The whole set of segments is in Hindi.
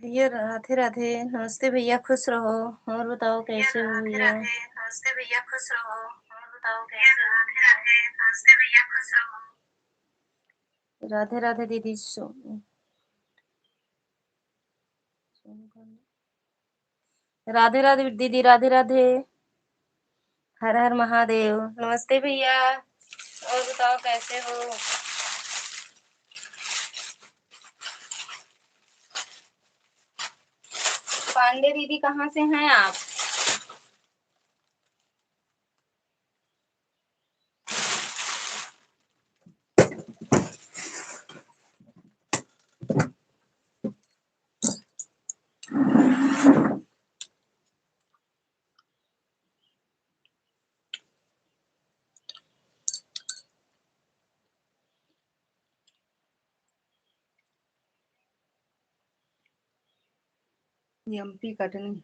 भैया राधे राधे। नमस्ते भैया, खुश रहो। और बताओ कैसे हो भैया? नमस्ते भैया, खुश रहो। और बताओ कैसे हो? नमस्ते भैया, खुश रहो। राधे राधे दीदी। राधे राधे दीदी, राधे राधे। हर हर महादेव। नमस्ते भैया, और बताओ कैसे हो? पांडे दीदी कहाँ से हैं आप? एमपी कटनी।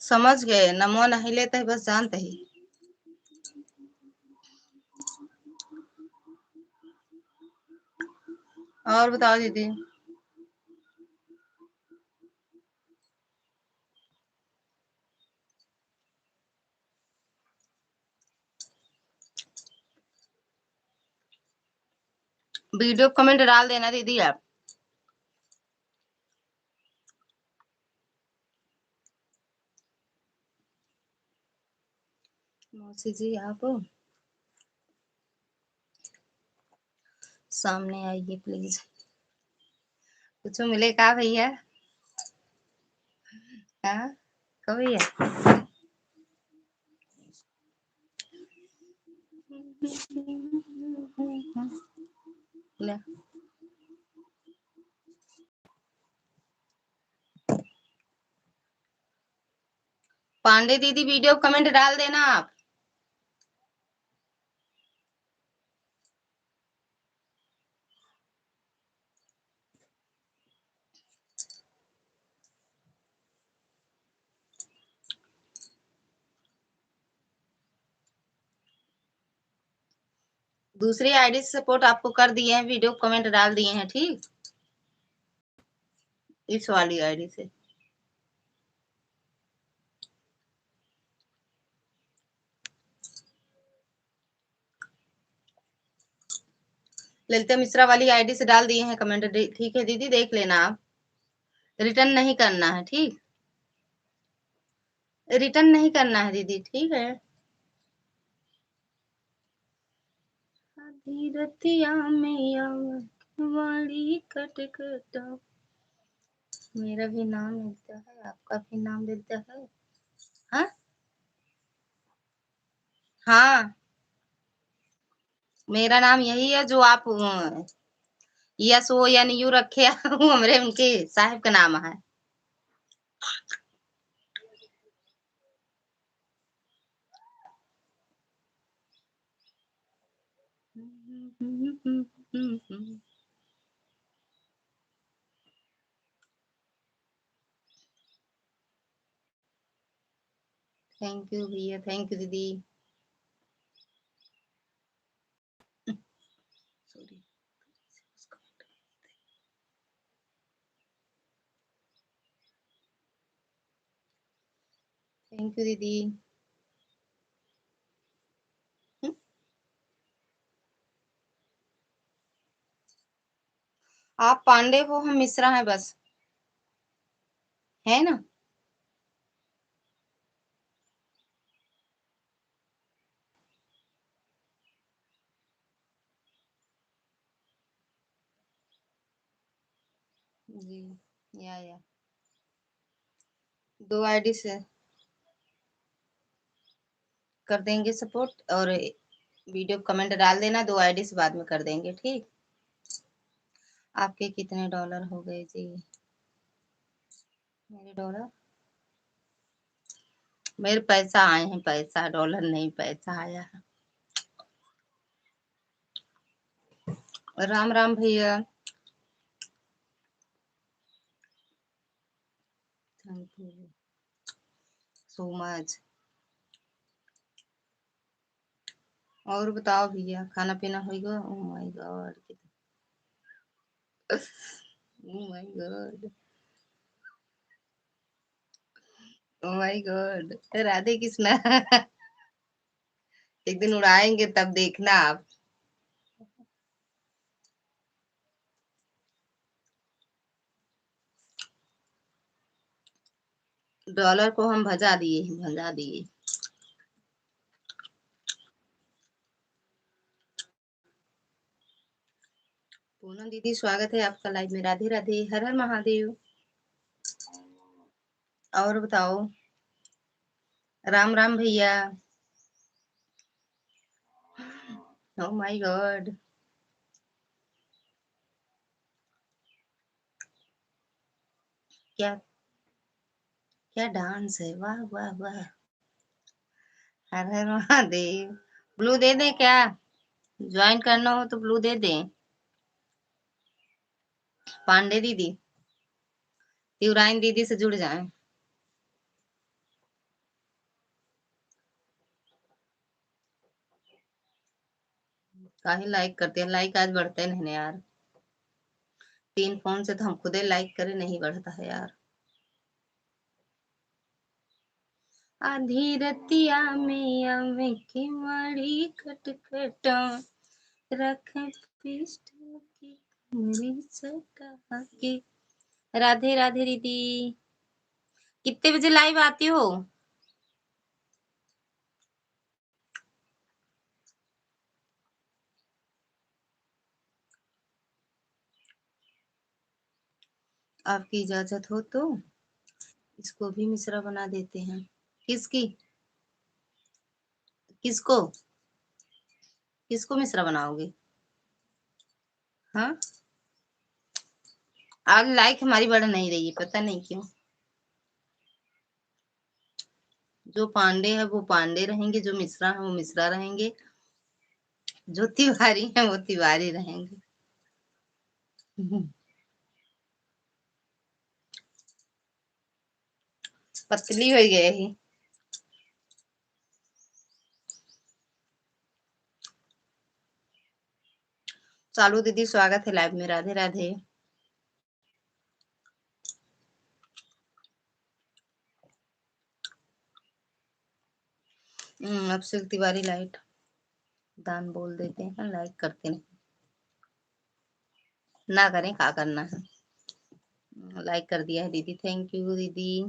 समझ गए, नमो नहीं लेते है, बस जानते ही। और बताओ दीदी। वीडियो कमेंट डाल देना दीदी आप। मौसी जी आप सामने आइए प्लीज। कुछ मिलेगा भैया? हाँ कब भैया? ले। पांडे दीदी वीडियो कमेंट डाल देना आप। दूसरी आईडी से सपोर्ट आपको कर दिए हैं, वीडियो कमेंट डाल दिए हैं, ठीक। इस वाली आईडी से। ललिता मिश्रा वाली आईडी से डाल दिए हैं कमेंट, ठीक है दीदी, देख लेना आप। रिटर्न नहीं करना है, ठीक। रिटर्न नहीं करना है दीदी, ठीक है। रतिया में वाली कटकटा। मेरा भी नाम मिलता है, आपका भी नाम मिलता है। हाँ हाँ, मेरा नाम यही है जो आप यस वो यानी यू रखे हमरे उनके साहिब का नाम है। थैंक यू भैया, थैंक यू दीदी। सॉरी। थैंक यू दीदी। आप पांडे हो, हम मिश्रा हैं बस, है ना। जी या दो आईडी से कर देंगे सपोर्ट, और वीडियो कमेंट डाल देना, दो आईडी से बाद में कर देंगे, ठीक। आपके कितने डॉलर हो गए जी? मेरे डॉलर, मेरे पैसा आए हैं, पैसा डॉलर नहीं, पैसा आया है। राम राम भैया, थैंक यू सो मच। और बताओ भैया, खाना पीना होगा? Oh my God. Oh my God. Oh my God. Radhe Krishna. एक दिन उड़ाएंगे तब देखना आप। डॉलर को हम भजा दिए। पूनम दीदी स्वागत है आपका लाइव में। राधे राधे, हर हर महादेव। और बताओ। राम राम भैया। Oh my God. क्या क्या डांस है, वाह वाह वाह। हर हर महादेव। ब्लू दे दे क्या? ज्वाइन करना हो तो ब्लू दे दे। पांडे दीदी, तिवराइन दीदी से जुड़ जाएं। काहे लाइक करते हैं? लाइक आज बढ़ते नहीं यार। 3 फोन से तो हम खुदे लाइक करे, नहीं बढ़ता है यार। आधी रतिया में आवे के मारी खटखटा, रख पिस्टल की मेरी सटा के। राधे राधे दीदी। कितने बजे लाइव आती हो? आपकी इजाजत हो तो इसको भी मिश्रा बना देते हैं। किसकी? किसको? किसको मिश्रा बनाओगे? हाँ, आज लाइक हमारी बढ़ नहीं रही है, पता नहीं क्यों। जो पांडे है वो पांडे रहेंगे, जो मिश्रा है वो मिश्रा रहेंगे, जो तिवारी है वो तिवारी रहेंगे। पतली हो गए ही। चालू दीदी स्वागत है लाइव में। राधे राधे। अब से तिवारी लाइट दान बोल देते हैं, लाइक करते नहीं। ना करें, क्या करना है। लाइक कर दिया है दीदी, थैंक यू दीदी।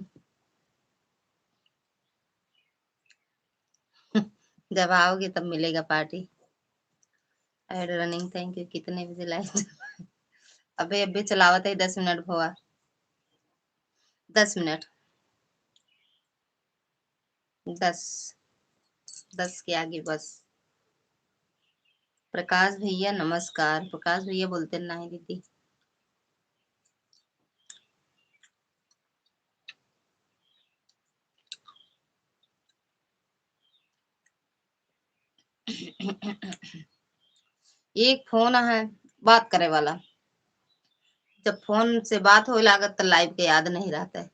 जब आओगे तब मिलेगा party. Ad running, thank you. कितने बजे लाइव? अबे अबे चलावत है, 10 मिनट हुआ। 10 मिनट। 10 10 के आगे बस। प्रकाश भैया नमस्कार। प्रकाश भैया बोलते ना है दीदी। एक फोन है बात करे वाला, जब फोन से बात हो लागत तो लाइव के याद नहीं रहता है।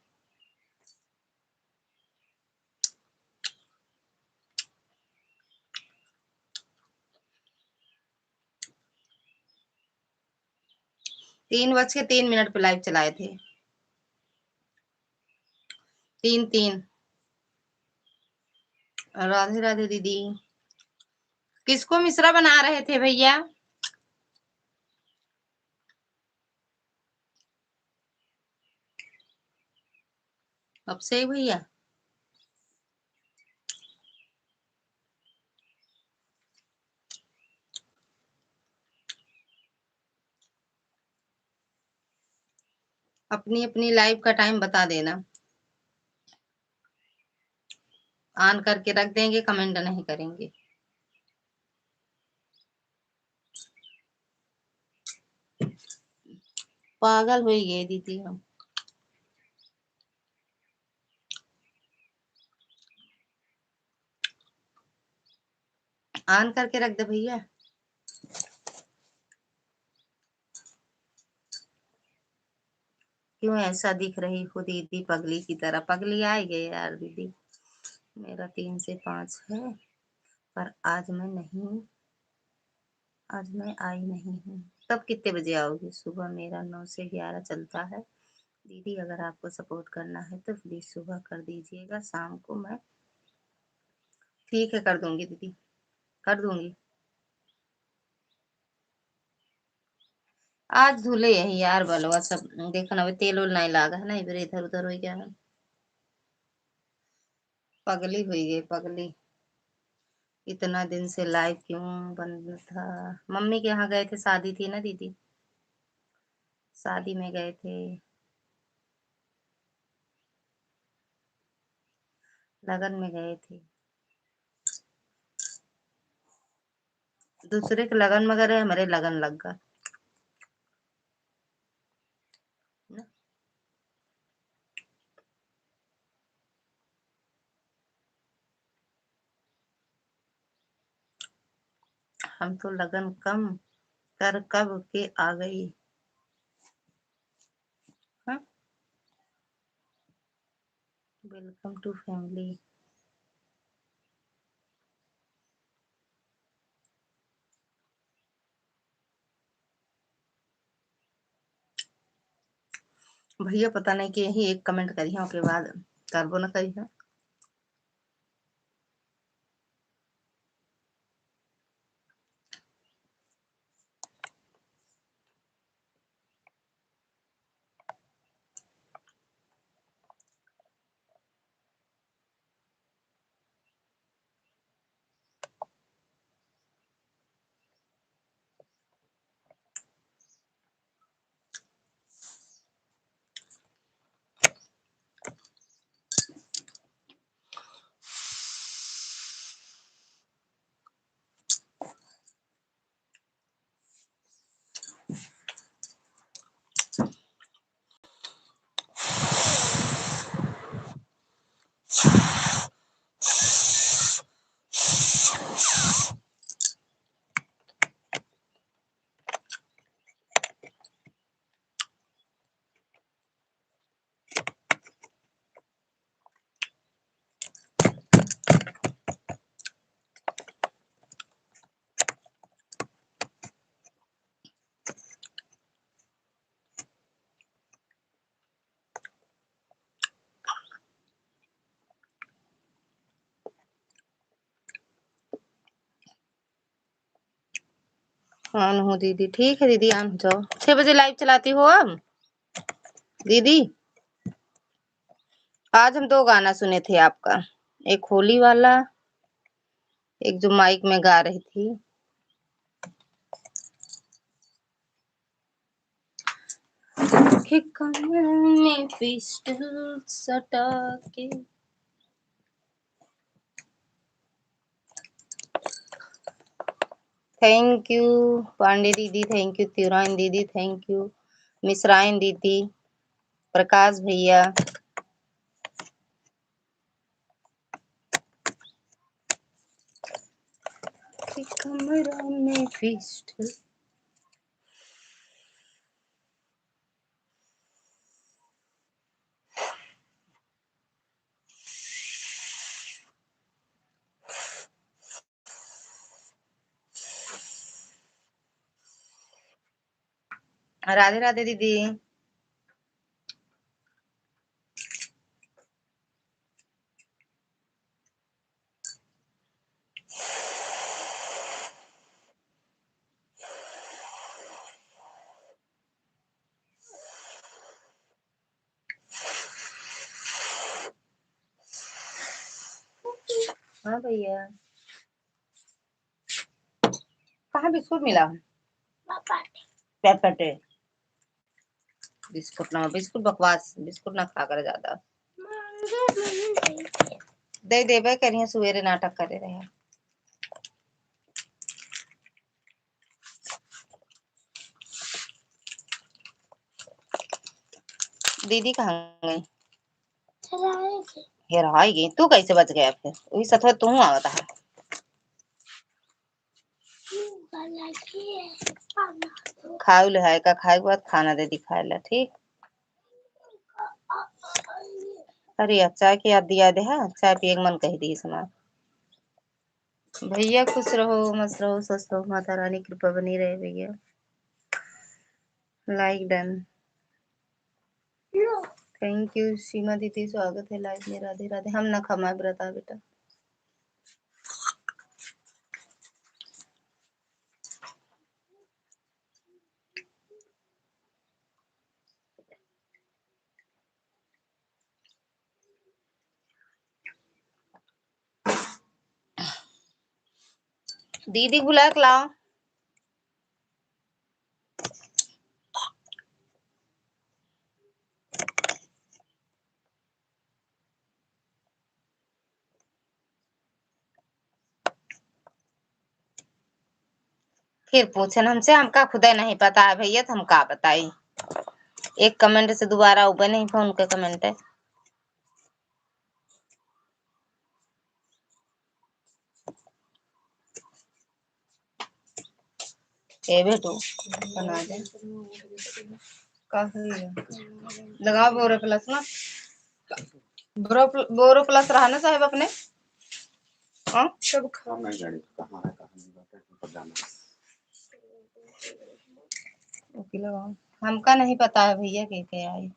तीन बज के 3 मिनट पे लाइव चलाए थे। 3 3। राधे राधे दीदी। किसको मिश्रा बना रहे थे भैया? अब से भैया। अपनी अपनी लाइव का टाइम बता देना। ऑन करके रख देंगे, कमेंट नहीं करेंगे। पागल हो गए दीदी हम। ऑन करके रख दे भैया। क्यों ऐसा दिख रही हो दीदी पगली की तरह? पगली आए गए यार दीदी। मेरा 3 से 5 है, पर आज मैं आई नहीं हूँ। कब कितने बजे आओगी? सुबह मेरा 9 से 11 चलता है दीदी, अगर आपको सपोर्ट करना है तो प्लीज सुबह कर दीजिएगा, शाम को मैं ठीक है कर दूंगी दीदी, कर दूंगी। आज धुले यही यार बलवा सब, देखो ना तेल उल नहीं लागा है ना, इधर इधर उधर हो गया है, पगली हुई गई पगली। इतना दिन से लाइव क्यों बंद था? मम्मी के यहाँ गए थे, शादी थी ना दीदी, शादी में गए थे, लगन में गए थे, दूसरे के लगन में गए, हमारे लगन लग गया ना। हम तो लगन कम कर कब के आ गई। हाँ, वेलकम टू फैमिली। भैया पता नहीं कि यही एक कमेंट करी है, उसके बाद करबो न करी है। ऑन हो दीदी, ठीक है दीदी, ऑन हो जाओ। 6 बजे लाइव चलाती हो अब दीदी? आज हम 2 गाना सुने थे आपका, एक होली वाला, एक जो माइक में गा रही थी। कि कमर में पिस्टल सटा के, थैंक यू पांडे दीदी, थैंक यू तिराइन दीदी, थैंक यू मिश्राइन दीदी, प्रकाश भैया, कि कमर में पिस्टल। राधे राधे दीदी। हाँ भैया, कहाँ बिस्कुट मिला? पैकेट बिस्कुट ना, बिस्कुट बकवास, बिस्कुट ना खा कर ज्यादा दे देवे करिए, सुवेरे नाटक करे रहे। दीदी कहाँ गई? हेराई गई, तू कैसे बच गया फिर? वही सतवा तू आवता है। खाऊ ले है का, खाए के बाद खाना दे दिखाए ला, ठीक? अरे चाय की याद दिया दे, हाँ चाय पिए मन कही दी समा। भैया खुश रहो, मस्त रहो, स्वस्थ रहो, माता रानी कृपा बनी रहे भैया। Like done. थैंक यू सीमा दीदी, स्वागत है लाइव में। राधे राधे। हम ना खमा व्रता बेटा। दीदी बुला के लाओ। फिर पूछन हमसे, हमका खुदा नहीं पता है भैया, तो हम का बताई। एक कमेंट से दोबारा ऊपर नहीं फोन का कमेंट है। ए बेटू बना दे काफी लगाओ बोरो प्लस ना। बोरो प्लस रहा ना साहब अपने। हाँ सब खाना गाड़ी कहाँ है, कहाँ जाना। ओके लगाओ। हमका नहीं पता है भैया के क्या आई।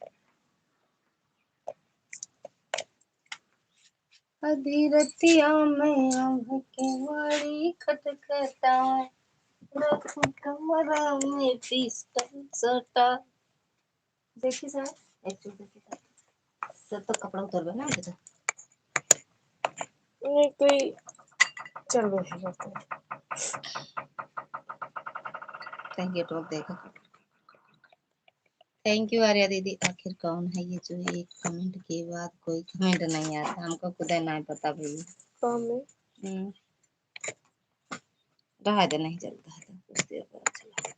अधीरतिया में आँख के वाली खटखटाए, रखूं कमरा में पिस्टल सटा। देखी सर एक्चुअली देखी सर तो कपड़ा उतर गया ना बेटा। ये कोई चल रही है। थैंक यू टॉप देखा। थैंक यू आर्या दीदी। आखिर कौन है ये जो एक कमेंट के बाद कोई कमेंट नहीं आता, हमको खुद नहीं पता भैया। कौन है? रहा दे, नहीं चलता है तो कुछ देर बाद चला।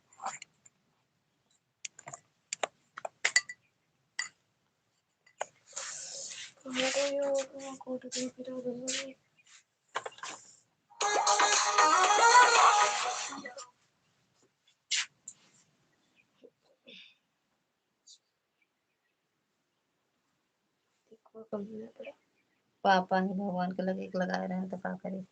पापा ही भगवान के लगे लगाए रहे हैं तो क्या करे।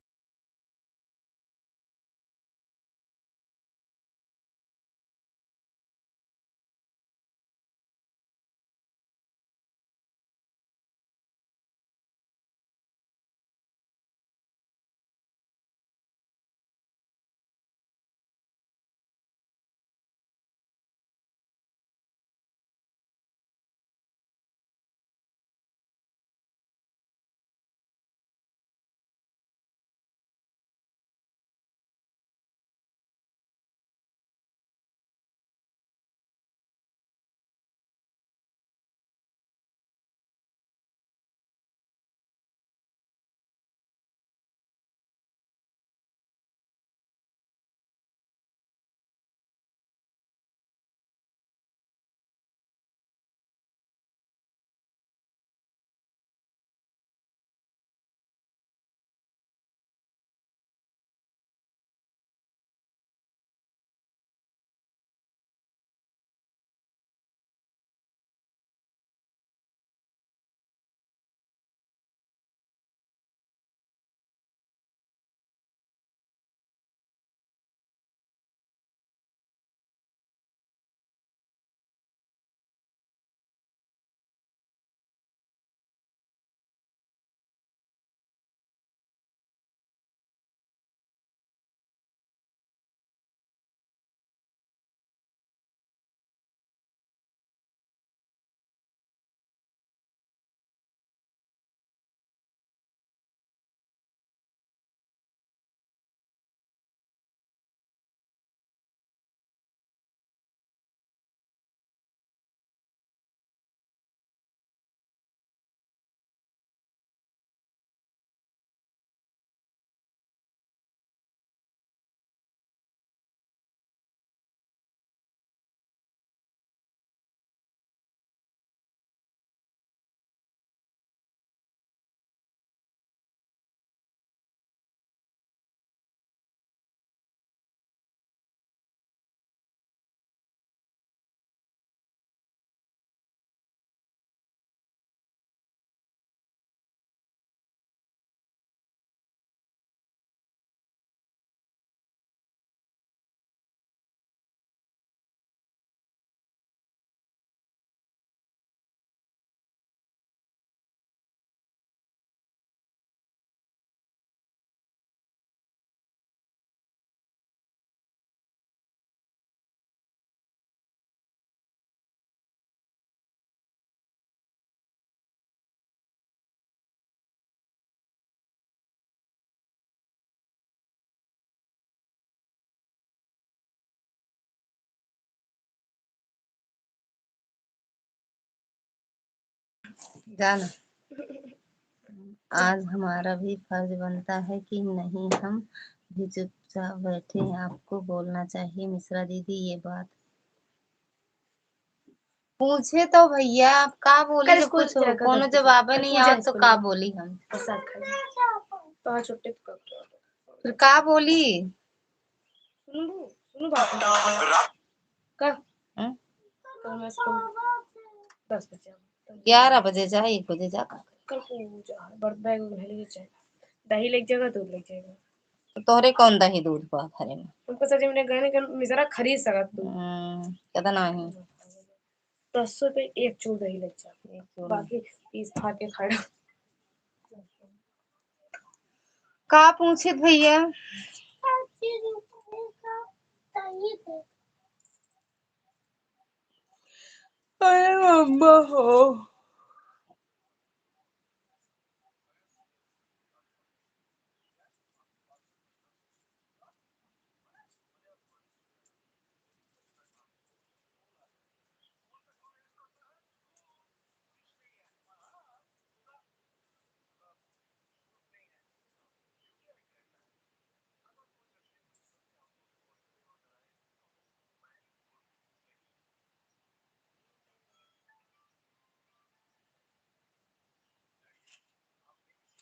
जाना। आज हमारा भी फर्ज बनता है कि नहीं, हम भी चुपचाप बैठे हैं। आपको बोलना चाहिए मिश्रा दीदी ये बात। पूछे तो भैया आप का बोली, जब कुछ कोनो जवाब नहीं आओ तो का बोली हम। फिर का बोली। सुनो बात का 10 बजे 11 बजे जा, 1 बजे जा। कल पूजा बर्थडे को ले जाए, दही लेके जाएगा, दूध लेके जाएगा। तो तोहरे कौन दही दूध पा घरे में। तुमको सच में गहने का मिजरा खरीद सकत तू। कितना है? 10 रुपए एक चूर दही लग जा, बाकी पीस खा के खड़ा। का पूछे भैया। अरे अम्मा हो।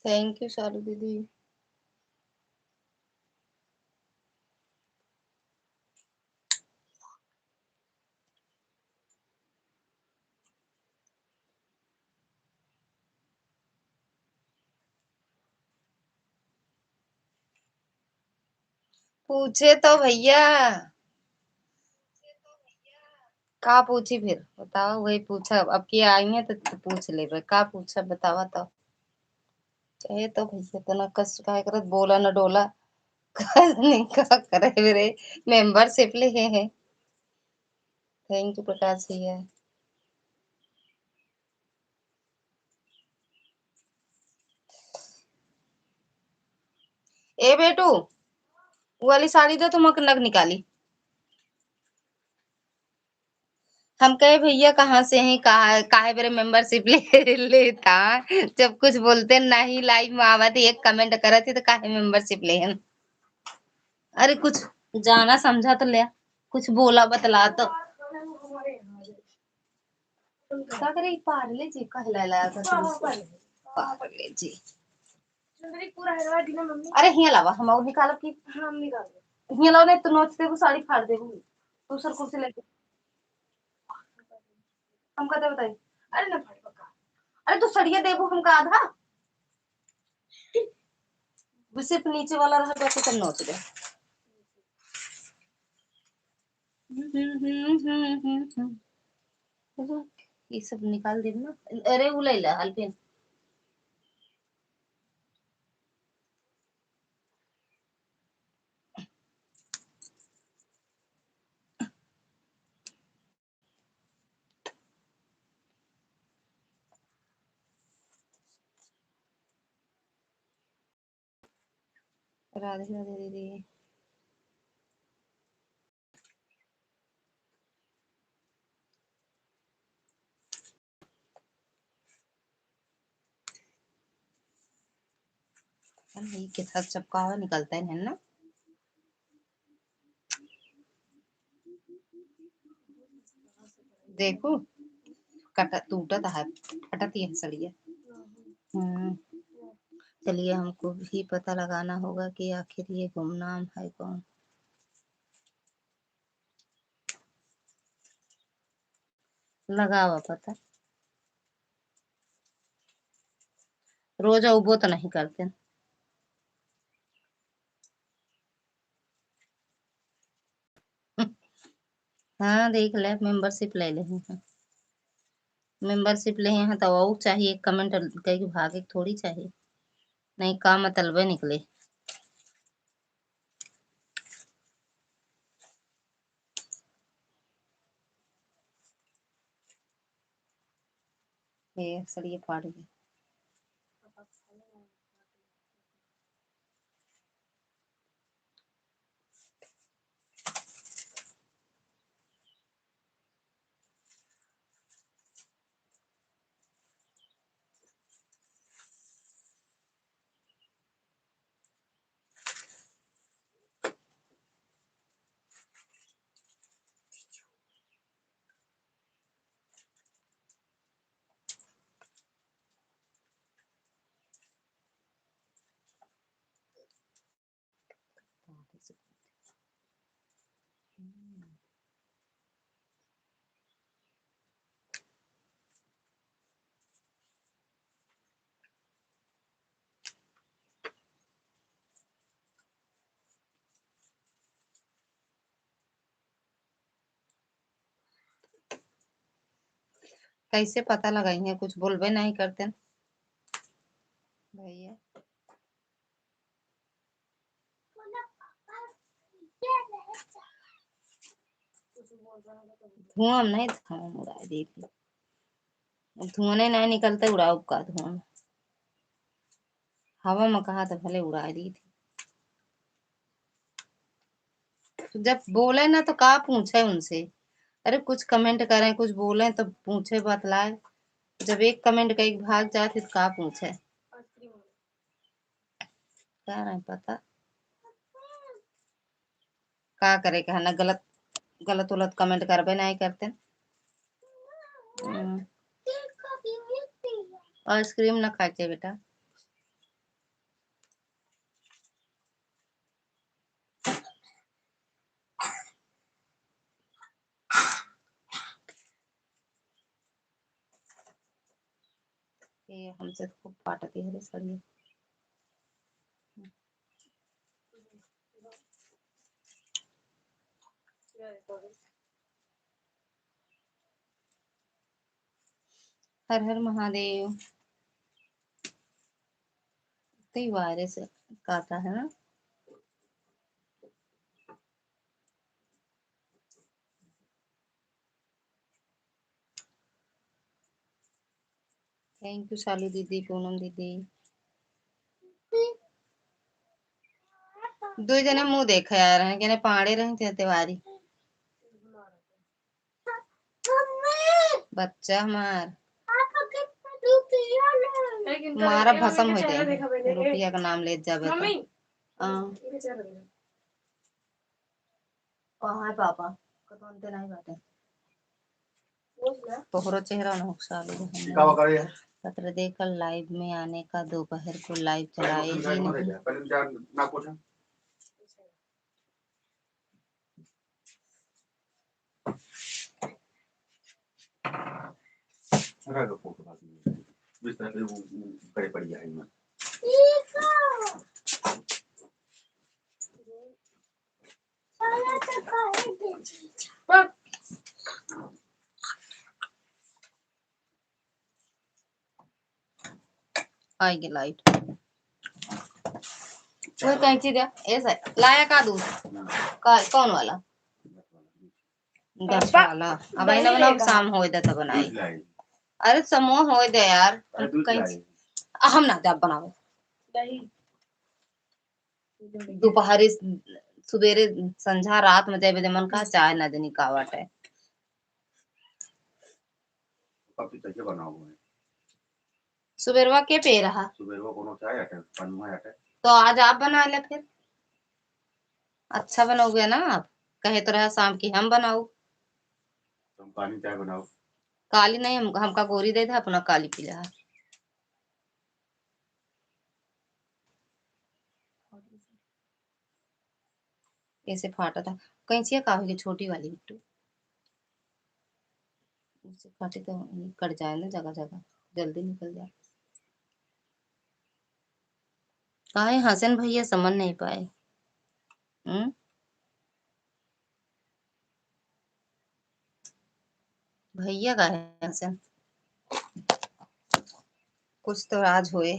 थैंक यू शालू दीदी। पूछे तो भैया। का पूछी फिर बताओ, वही पूछा अब की आई है तो पूछ ले भाई, का पूछा बतावा तो। चाहे तो भैया तो न कष्ट का करत, बोला न डोला। नहीं का करे मेरे मेंबरशिप ले है। थैंक यू प्रकाश भैया। ए बेटू, वो वाली साड़ी तो तुम नग निकाली। हम कहे भैया कहाँ से हैं, कहा काहे मेरे मेंबरशिप ले लेता। जब कुछ बोलते नहीं, लाइव में आवा थी एक कमेंट करा थी तो काहे मेंबरशिप ले हम। अरे कुछ जाना समझा तो ले, कुछ बोला बतला तो। क्या करे पार्ले जी कहला लाया था। पार्ले जी पूरा हैदराबाद ढीला मम्मी। अरे हिया लावा हम और निकालो की। हम निकाल हिया लाओ, नहीं तो नोच दे वो साड़ी फाड़ दे। दूसर कुर्सी लेके हम कहते बताई। अरे ना फाड़ पक्का। अरे तू सड़िया देबू हमका आधा, सिर्फ नीचे वाला रह जाके तब नोच दे। ये सब निकाल दे ना। अरे वो ले ला हल्के। राधे राधे दीदी। ये के साथ चपका निकलता है ना। देखो कटा टूटा है, फटती है सड़िया। चलिए हमको भी पता लगाना होगा कि आखिर ये गुमनाम है कौन। लगावा पता। रोज उबो तो नहीं करते। हाँ देख ले, मेंबरशिप ले ले हैं। मेंबरशिप ले हैं तो वो चाहिए कमेंट कहीं भागे थोड़ी चाहिए। नहीं का मतलब निकले। ये सड़िए फाड़ गई। कैसे पता लगाई है, कुछ बोलबे नहीं करते भैया। धुआं नहीं था, उड़ा दी थी। धुआं नहीं निकलते, उड़ाऊ का धुआं हवा में कहा तो भले उड़ा दी थी। तो जब बोले ना तो का पूछे उनसे, अरे कुछ कमेंट करें कुछ बोले तो पूछे बतलाए। जब एक कमेंट का एक भाग जाते तो का पूछे, क्या नहीं पता का करे, कहना गलत गलत उलत कमेंट करबे नहीं करते। आइसक्रीम ना खाते बेटा। ये हमसे खूब पाटती है रे सड़ी। हर हर महादेव। तो ये वायरस काटा है ना। थैंक यू शालू दीदी, पूनम दीदी। दो जने मुंह देखा यार है, कहने पाड़े रहे थे तिवारी बच्चा हमार मारा भसम हो जाए, रुपया का नाम ले जाबे कहाँ है पापा कतौनते नहीं बाटे तोहरो चेहरा न शालू पत्र देकर लाइव में आने का, दोपहर को लाइव चलाए ही नहीं। आएगी लाइट। वो कैंची दे ऐसा लाया का दूध का कौन वाला 10 वाला। अब आई ना बनाओ, शाम हो दे तब बनाई। अरे समूह हो दे यार, कैंची हम ना जब बनाओ दोपहर सुबेरे संझा रात में जाए मन का चाय ना देनी कावट है। सुबेरवा के पे रहा, सुबेरवा कोनो चाय है पनुआ है तो आज आप बना ले फिर। अच्छा बनोगे ना आप, कहे तो रहा शाम की हम बनाओ। तुम काली चाय बनाओ। काली नहीं, हमका गोरी दे था अपना काली पी रहा। कैसे फाटा था कैंचिया का होगी छोटी वाली बिट्टू, उससे काटे तो कट जाए ना जगह जगह, जल्दी निकल जाए। काहे हसन भैया समझ नहीं पाए। भैया का है हसन, कुछ तो राज होए।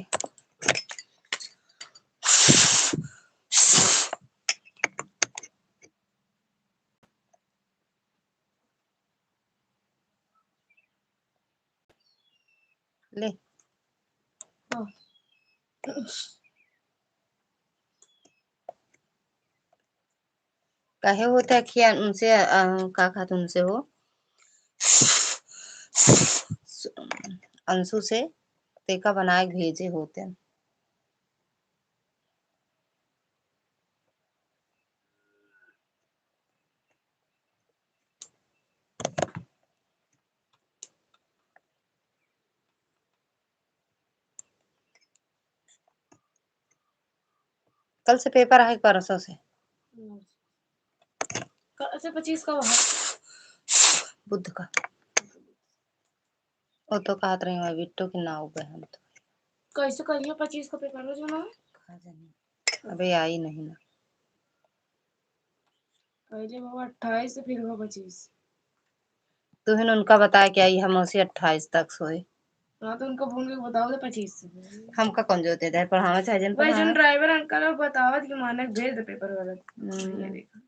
ले कहे होता है कि उनसे का खाते उनसे हो अंशु से तेका बनाए भेजे होते हैं। कल से पेपर है परसों से, कल से 25 का वहाँ बुध का। वो तो कहत रही हूँ बिट्टू की ना उगे हम तो कैसे करिए 25 का पेपर हो जाना अबे आई नहीं ना पहले वो 28 से फिर वो 25। तो हिन उनका बताया क्या ये हम उसे 28 तक सोए। हाँ तो उनको फोन करके बताओ तो 25 से हमका कौन जो दे पढ़ावे चाहे जन भाई पढ़ावे। जो ड्राइवर अंकल है बतावत कि मानक भेज दे पेपर गलत। ये देखा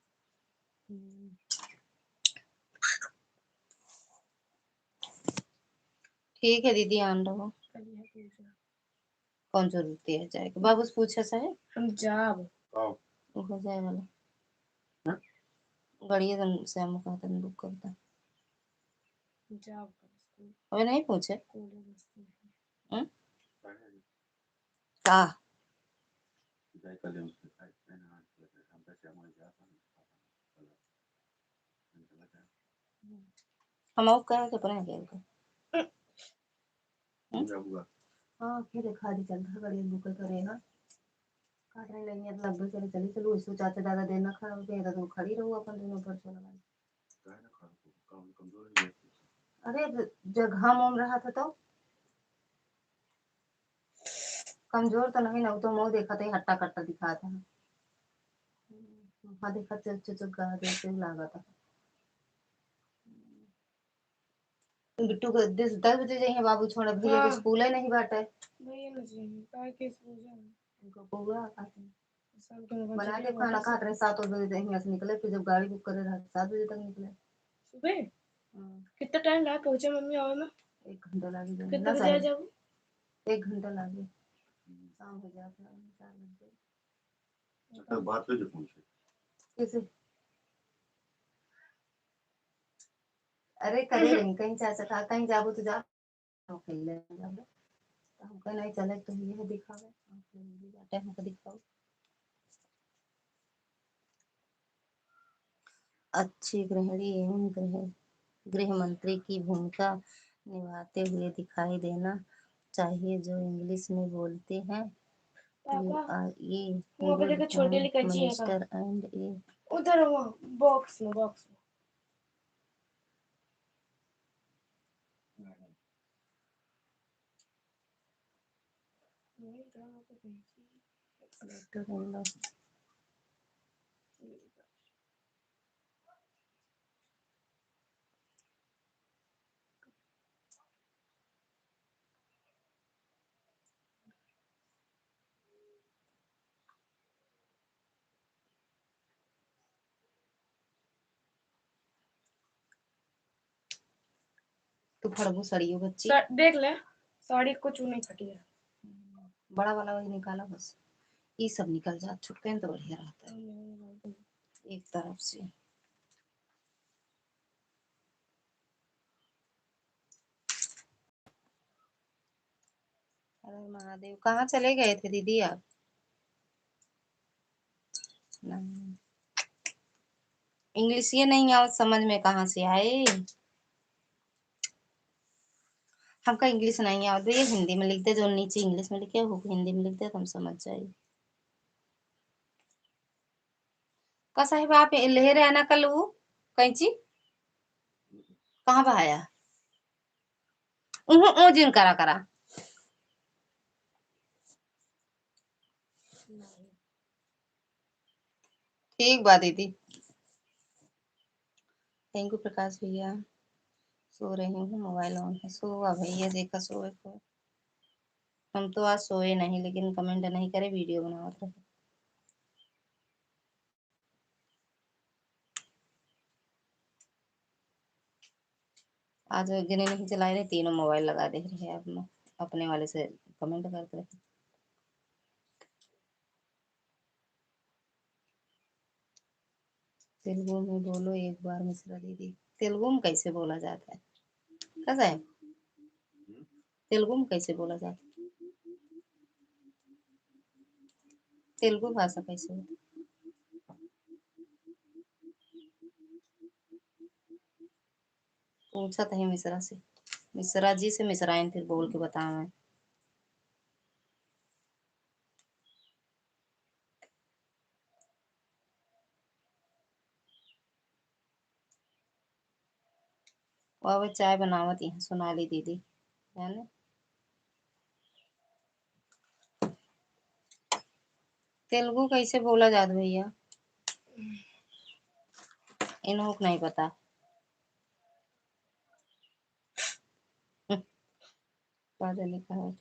ठीक है दीदी आन रहो। कौन जरूरत है जाएगा बाबू से पूछा सा है पंजाब हो जाए वाला गाड़िया से हम कहते हैं बुक करता पंजाब अबे नहीं पूछे का हम और कह के पढ़ा गया हाँ फिर देखा दी चलता गाड़ी बुक करेगा काटने लगी है लगभग चले चले चलो इसको चाचा दादा देना खड़ा हो गया तो खड़ी रहूँ अपन दोनों पर चला अरे जगह मोम रहा था तो कमजोर तो नहीं ना तो मुंह देखा था हट्टा कट्टा दिखा था हाँ देखा चुचुक जैसे लगा था बिट्टू को 10 बजे जाइए बाबू छोड़ भैया के स्कूल है नहीं बाटे भैया ना जी का के स्कूल जा उनको पूरा सब के बना के खाना खाते रहे 7 बजे यहाँ से निकले फिर जब गाड़ी बुक करे रहा 7 बजे तक निकले सुबह कितना टाइम लगा पहुंचे मम्मी आवे में 1 घंटा लगे कितने बजे जाओ 1 घंटा लगे शाम हो जाता 4 बजे तक बात पे जो पूछे किसे अरे करे नहीं कहीं चाचा खा कहीं जाबो तो जा खेल ले जाबो हम कहीं नहीं चले तो ये दिखावे जाते हमको दिखाओ अच्छी गृहिणी एवं गृह मंत्री की भूमिका निभाते हुए दिखाई देना चाहिए जो इंग्लिश में बोलते हैं ये छोटे मिनिस्टर एंड ए उधर बॉक्स में तू फड़बू सड़ियो बच्ची देख ले साड़ी कुछ नहीं फटी है बड़ा वाला वही निकाला बस ये सब निकल जा छुटके तो बढ़िया रहता है एक तरफ से अरे महादेव कहाँ चले गए थे दीदी आप इंग्लिश ये नहीं आओ समझ में कहाँ से आए हमका इंग्लिश नहीं आओ ये हिंदी में लिख दे जो नीचे इंग्लिश में लिखे हो हिंदी में लिख दे तो हम समझ जाए का साहिब आप ले रहे ना कल वो कैंची कहाँ बहाया ओ जिन करा करा ठीक बात दीदी थैंक यू प्रकाश भैया सो रही हूँ मोबाइल ऑन है सो भैया देखा सोए को हम तो आज सोए नहीं लेकिन कमेंट नहीं करे वीडियो बना रहे आज गिने नहीं चलाए रहे तीनों मोबाइल लगा दे रहे हैं अब अपने वाले से कमेंट करते रहे तेलुगु में बोलो एक बार मिश्रा दीदी तेलुगु में कैसे बोला जाता है कैसा है तेलुगु में कैसे बोला जाता है तेलुगु भाषा कैसे होती पूछा था मिश्रा से मिश्रा जी से मिश्राइन फिर बोल के बता मैं वह चाय बनावत यहाँ सोनाली दीदी है ना तेलुगु कैसे बोला जाता भैया इन्हों को नहीं पता का जाने कहा।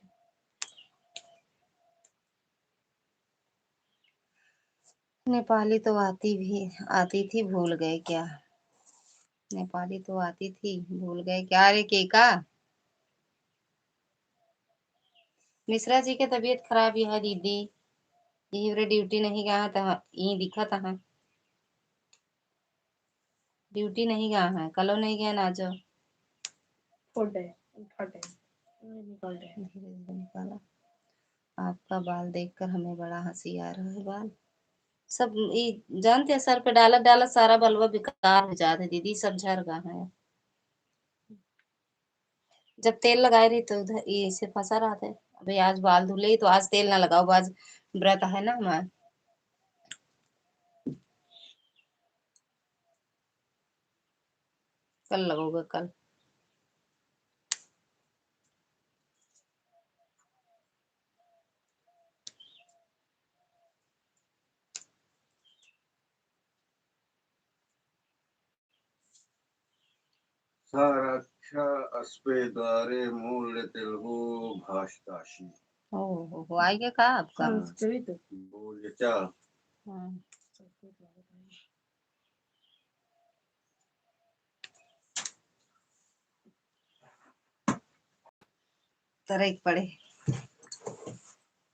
नेपाली तो आती थी, भूल गए क्या? नेपाली तो आती थी, भूल गए क्या? अरे केका, मिश्रा जी के तबीयत खराब है दीदी, यही ड्यूटी नहीं गया था, यही दिखा था। ड्यूटी नहीं गया है, कलो नहीं गया ना जो धीरे धीरे निकाला। आपका बाल देखकर हमें बड़ा हंसी आ रहा है। बाल सब ये जानते हैं, सर पे डाला डाला सारा बलवा बेकार हो जाते दीदी, सब झड़ गया है। जब तेल लगाए रही तो उधर ये से फंसा रहा था। अभी आज बाल धुले तो आज तेल ना लगाओ, आज व्रत है ना हमारा। कल लगोगे कल। साराख्या अस्पेदारे मूल्य तेलुगु भाषाशी। ओ आएगा का आपका? संस्कृत बोलिए क्या? हाँ। तरह पड़े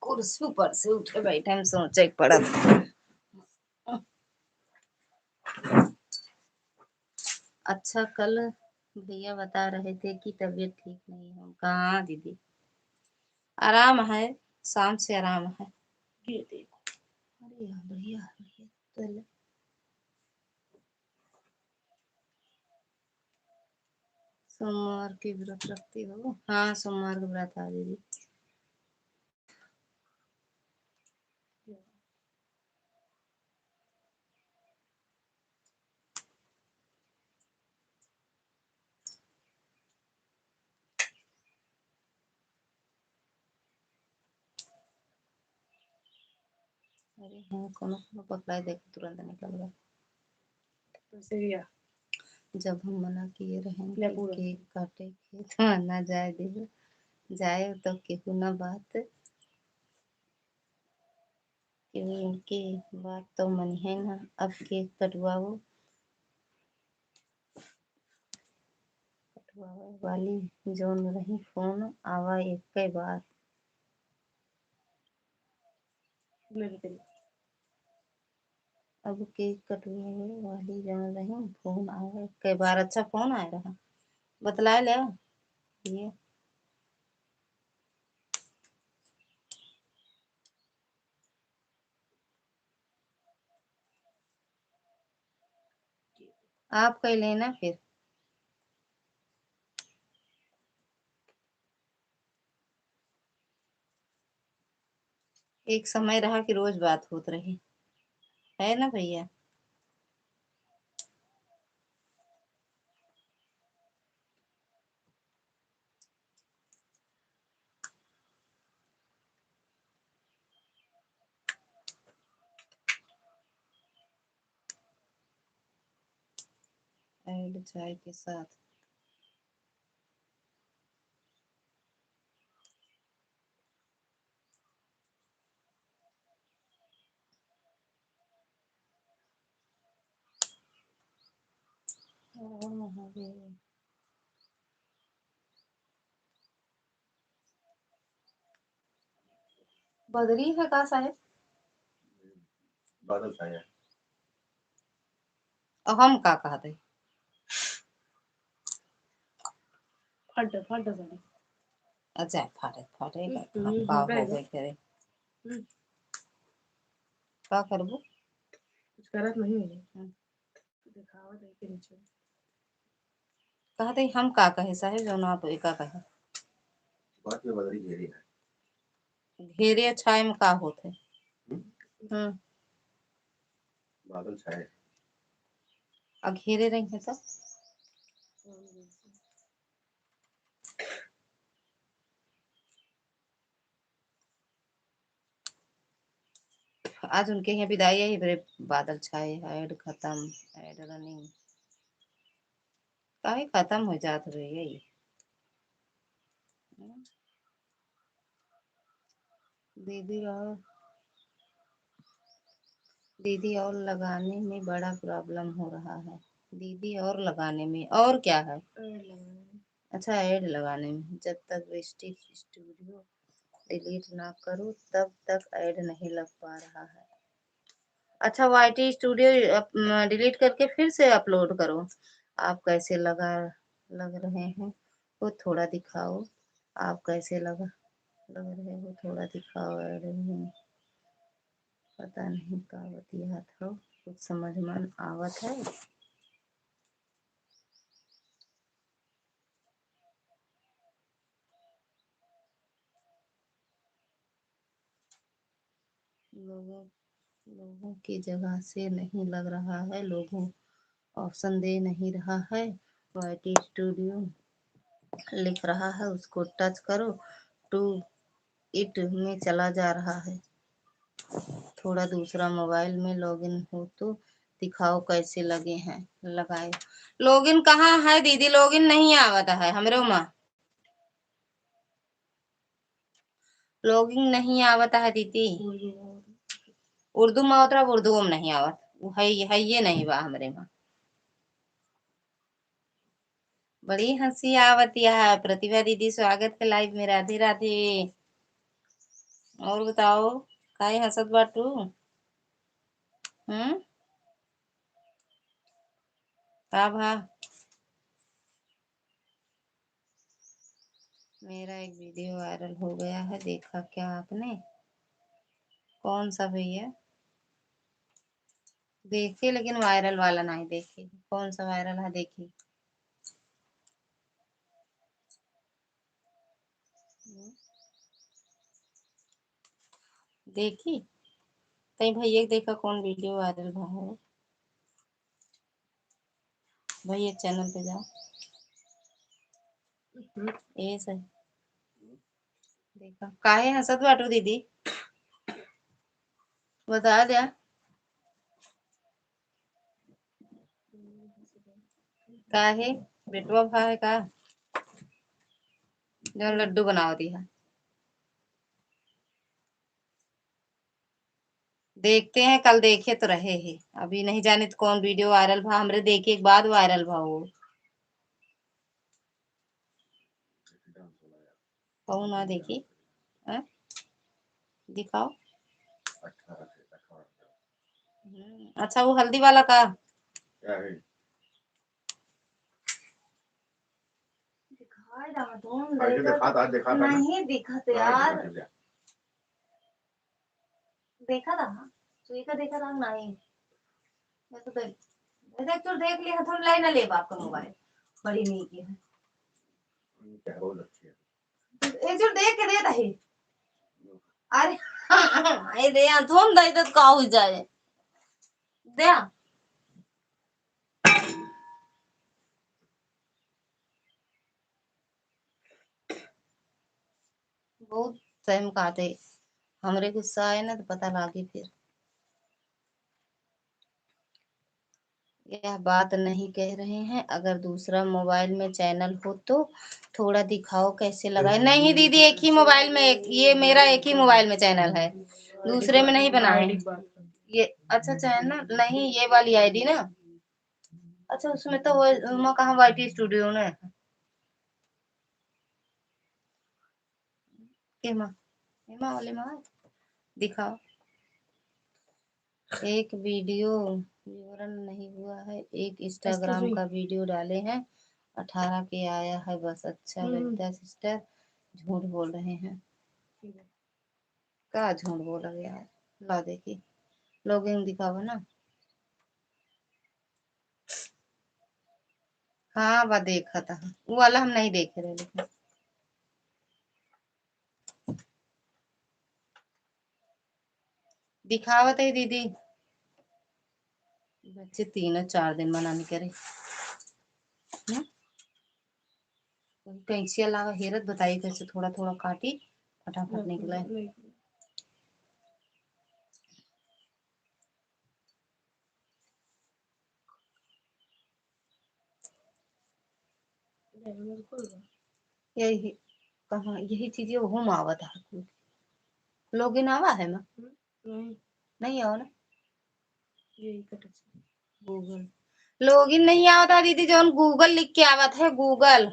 कुर्सी पर से उठ के बैठे, हम सोचे पड़ा था। अच्छा, कल भैया बता रहे थे कि तबीयत ठीक नहीं है। कहाँ दीदी, आराम है, शाम से आराम है। ये देखो, अरे बढ़िया बढ़िया। चलो, सोमवार की व्रत रखती हो? हाँ, सोमवार का व्रत है दीदी। अरे हाँ, कोनो कोनो पकड़ाई देखो तुरंत निकल गया। जब हम मना किए रहें कि केक काटे खेत में ना जाए दे, जाए तो केहू ना बात, कि उनकी बात तो मन है ना। अब केक कटवाओ वाली जोन रही, फोन आवा एक बार। अब केक कटवाए वाली जोन रही, फोन आवा एक बार। अच्छा, फोन आया रहा, बतलाए ले ये। आप कह लेना फिर। एक समय रहा कि रोज बात होत रही, है ना भैया? ऐड चाय के साथ। ओ महादेव, बदरी है का साहेब? बादल छाया। और हम का कहते? फट फट जाने अच्छा, फाटे फाटे हम का हो गए करे? का करबो? कुछ करत नहीं है, दिखावत है के नीचे। कहते हम का कहे साहेब, जो ना आप का कहे। बात में बदली घेरी है। घेरे छाए में का होते? बादल छाए। और घेरे रही है तो आज उनके यहाँ विदाई है, बड़े बादल छाए, ऐड खत्म, ऐड रनिंग काहे खत्म हो जात रही है। दीदी और लगाने में बड़ा प्रॉब्लम हो रहा है। दीदी और लगाने में और क्या है? अच्छा, ऐड लगाने में। जब तक वेस्टी स्टूडियो डिलीट ना करो तब तक ऐड नहीं लग पा रहा है। अच्छा, वाईटी स्टूडियो डिलीट करके फिर से अपलोड करो। आप कैसे लग रहे हैं वो थोड़ा दिखाओ। आप कैसे लग रहे हो थोड़ा दिखाओ। ऐड में पता नहीं का बतिया था, कुछ समझ में आवत है। लोगों लोगों की जगह से नहीं लग रहा है। लोगों ऑप्शन दे नहीं रहा है। वाईटी स्टूडियो लिख रहा है, उसको टच करो टू इट में चला जा रहा है। थोड़ा दूसरा मोबाइल में लॉगिन हो तो दिखाओ कैसे लगे हैं। लगाए लॉगिन कहाँ है दीदी? लॉगिन नहीं आवता है हमरे में। लॉगिन नहीं आवता है दीदी। उर्दू में आवत रहा, उर्दू में नहीं आवत। है ये नहीं बा हमरे में। बड़ी हंसी आवती है। प्रतिभा दीदी स्वागत है लाइव में। राधे राधे। और बताओ काहे हंसत बाटू? हम्म, का भा? मेरा एक वीडियो वायरल हो गया है, देखा क्या आपने? कौन सा भैया? देखिए लेकिन वायरल वाला नहीं देखी। कौन सा वायरल है देखी? देखी कहीं भैया के देखा कौन वीडियो वायरल हुआ है? भैया चैनल पे जाओ। ये सही देखा। काहे हंसत बाटू दीदी? बता दिया। काहे बेटवा भा है का जो लड्डू बनाओ दिया? देखते हैं, कल देखे तो रहे हैं। अभी नहीं जाने तो कौन वीडियो वायरल भा, हमरे देखे के बाद वायरल भा वो। कौन ना देखी? है? दिखाओ। अच्छा, वो हल्दी वाला का क्या है? देखा नहीं दिखा यार। देखा था सुई का, देखा था नहीं। मैं तो देख लिया थोड़ा। लाइन ले आपका मोबाइल बड़ी नहीं की है। क्या बहुत अच्छी है। ये जो देख के देता है। अरे ये दे तुम दे तो का हो जाए दे। बहुत सहम खाते। हमरे गुस्सा आए ना तो पता लागे फिर। यह बात नहीं कह रहे हैं। अगर दूसरा मोबाइल में चैनल हो तो थोड़ा दिखाओ कैसे लगाए। नहीं दीदी, एक ही मोबाइल में, ये मेरा एक ही मोबाइल में चैनल है, दूसरे में नहीं बना है ये। अच्छा, चैनल नहीं, ये वाली आईडी ना। अच्छा, उसमें तो वो कहाँ वाईटी स्टूडियो ने हेमा वाले में दिखाओ। एक वीडियो विवरण नहीं हुआ है। एक इंस्टाग्राम का वीडियो डाले हैं, 18 के आया है बस। अच्छा लगता सिस्टर, झूठ बोल रहे हैं। क्या झूठ बोला गया है? ला देखी लॉगिंग दिखावा ना। हाँ वह देखा था, वो वाला हम नहीं देख रहे लेकिन। दिखावत है दीदी। बच्चे 3 4 दिन मना नहीं करे। कैंची अलावा हेरत बताइए कैसे थोड़ा थोड़ा काटी फटाफट निकले। यही कहाँ यही चीजें वो आवत है। लॉगिन आवा है ना? नहीं, नहीं आओ ना यही का टच करो। गूगल लॉगिन नहीं आवता दीदी, जो गूगल लिख के आवत है गूगल।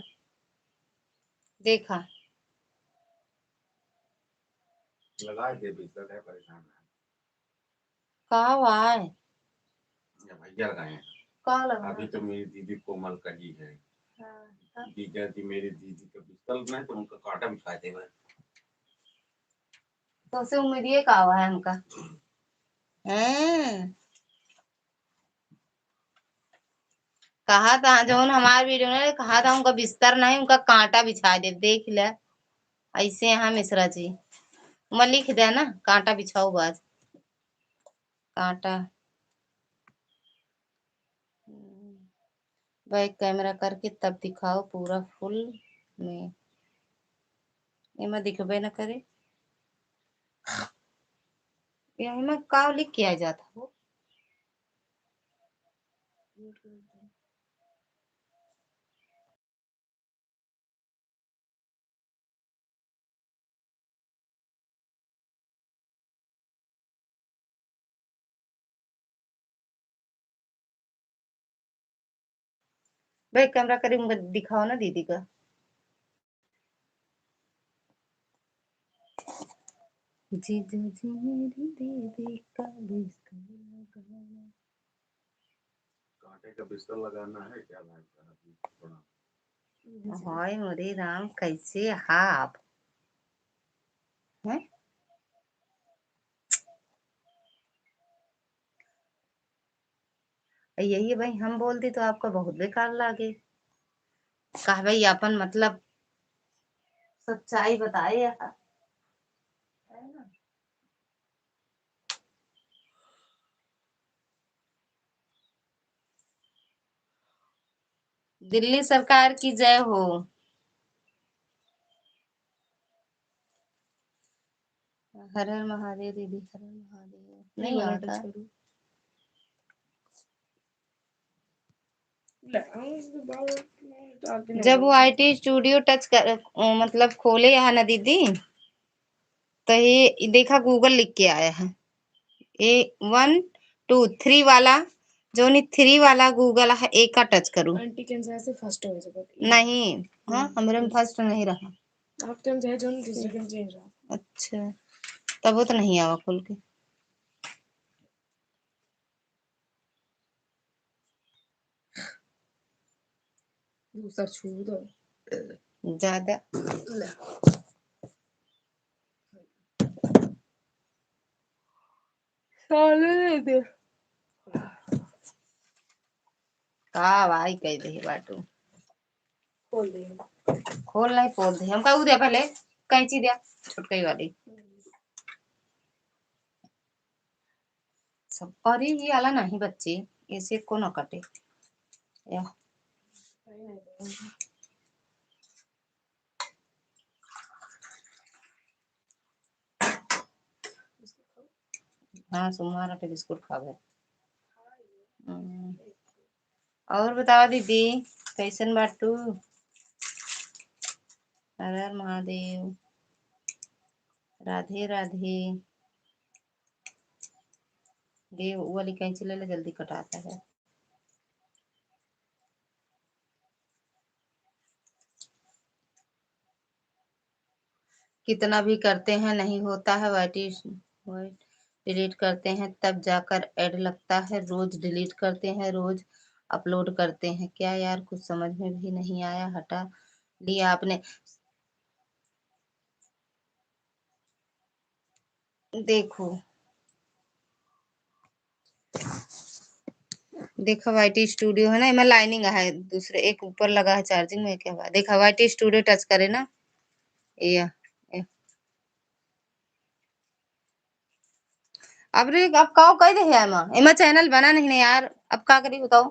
देखा लगा दे बिस्तर है परेशान है। कहा हुआ है ये भैया लगाए हैं। कहा लगा अभी तो मेरी दीदी कोमल का ही है। हाँ, जीजा जी मेरी दीदी का बिस्तर में तो उनका कांटा बिछा देगा। तो उसे उम्मीद ये कहा हुआ है हमका हैं। कहा था जो हमारे वीडियो ने कहा था उनका बिस्तर नहीं उनका कांटा बिछा दे, देख ले ऐसे यहाँ मिश्रा जी मैं लिख दे ना कांटा बिछाओ बाज कांटा। बैक कैमरा करके तब दिखाओ पूरा फुल में, एमा दिखबे न करे। यहाँ में का लिख के आ जाता हो म्यूट कर दो। बैक कैमरा करे मुझे दिखाओ ना दीदी का। जीजा जी मेरी दीदी का बिस्तर लगाना। कांटे का बिस्तर लगाना है क्या भाई साहब? अभी थोड़ा हाय मोरे राम कैसे आप हैं? यही भाई हम बोल दी तो आपका बहुत बेकार लागे। कहा भाई अपन मतलब सच्चाई बताए है ना? दिल्ली सरकार की जय हो। हर हर महादेव दीदी हर हर महादेव नहीं वाला आता। टच करो। ले, उसके बाद डालते नहीं जब वो होगा। आईटी स्टूडियो टच कर मतलब खोले यहाँ ना दीदी तो ये देखा गूगल लिख के आया है ए 1 2 3 वाला जो नहीं 3 वाला गूगल है ए का टच करूं। आंटी कैंसर से फर्स्ट हो जाएगा। नहीं हाँ हमारे में फर्स्ट नहीं रहा। आप टाइम चाहे जो दूसरे के चेंज रहा। अच्छा तब वो तो नहीं आवा खोल के। दूसरा छू दो। ज्यादा ले, साले दे। का भाई कह दे बाटू खोल दे। खोल नहीं पोल दे हमका ऊ दे पहले कैंची दे छुटकई वाली सब अरे ये आला नहीं बच्चे ऐसे को न कटे या हाँ सुमारा पे बिस्कुट खावे। और बताओ दीदी कैसन बाटू? हर हर महादेव राधे राधे। ये वो वाली कैंची ले ले जल्दी कटाता है। कितना भी करते हैं नहीं होता है वाइट डिलीट करते हैं तब जाकर ऐड लगता है, रोज डिलीट करते हैं रोज अपलोड करते हैं क्या यार कुछ समझ में भी नहीं आया हटा लिया आपने। देखो देखा वाईटी स्टूडियो है ना इसमें लाइनिंग है दूसरे एक ऊपर लगा है चार्जिंग में क्या हुआ देखा वाईटी स्टूडियो टच करे ना ये अब रे अब का कह दे है एमा एमा चैनल बना नहीं यार अब का करी बताओ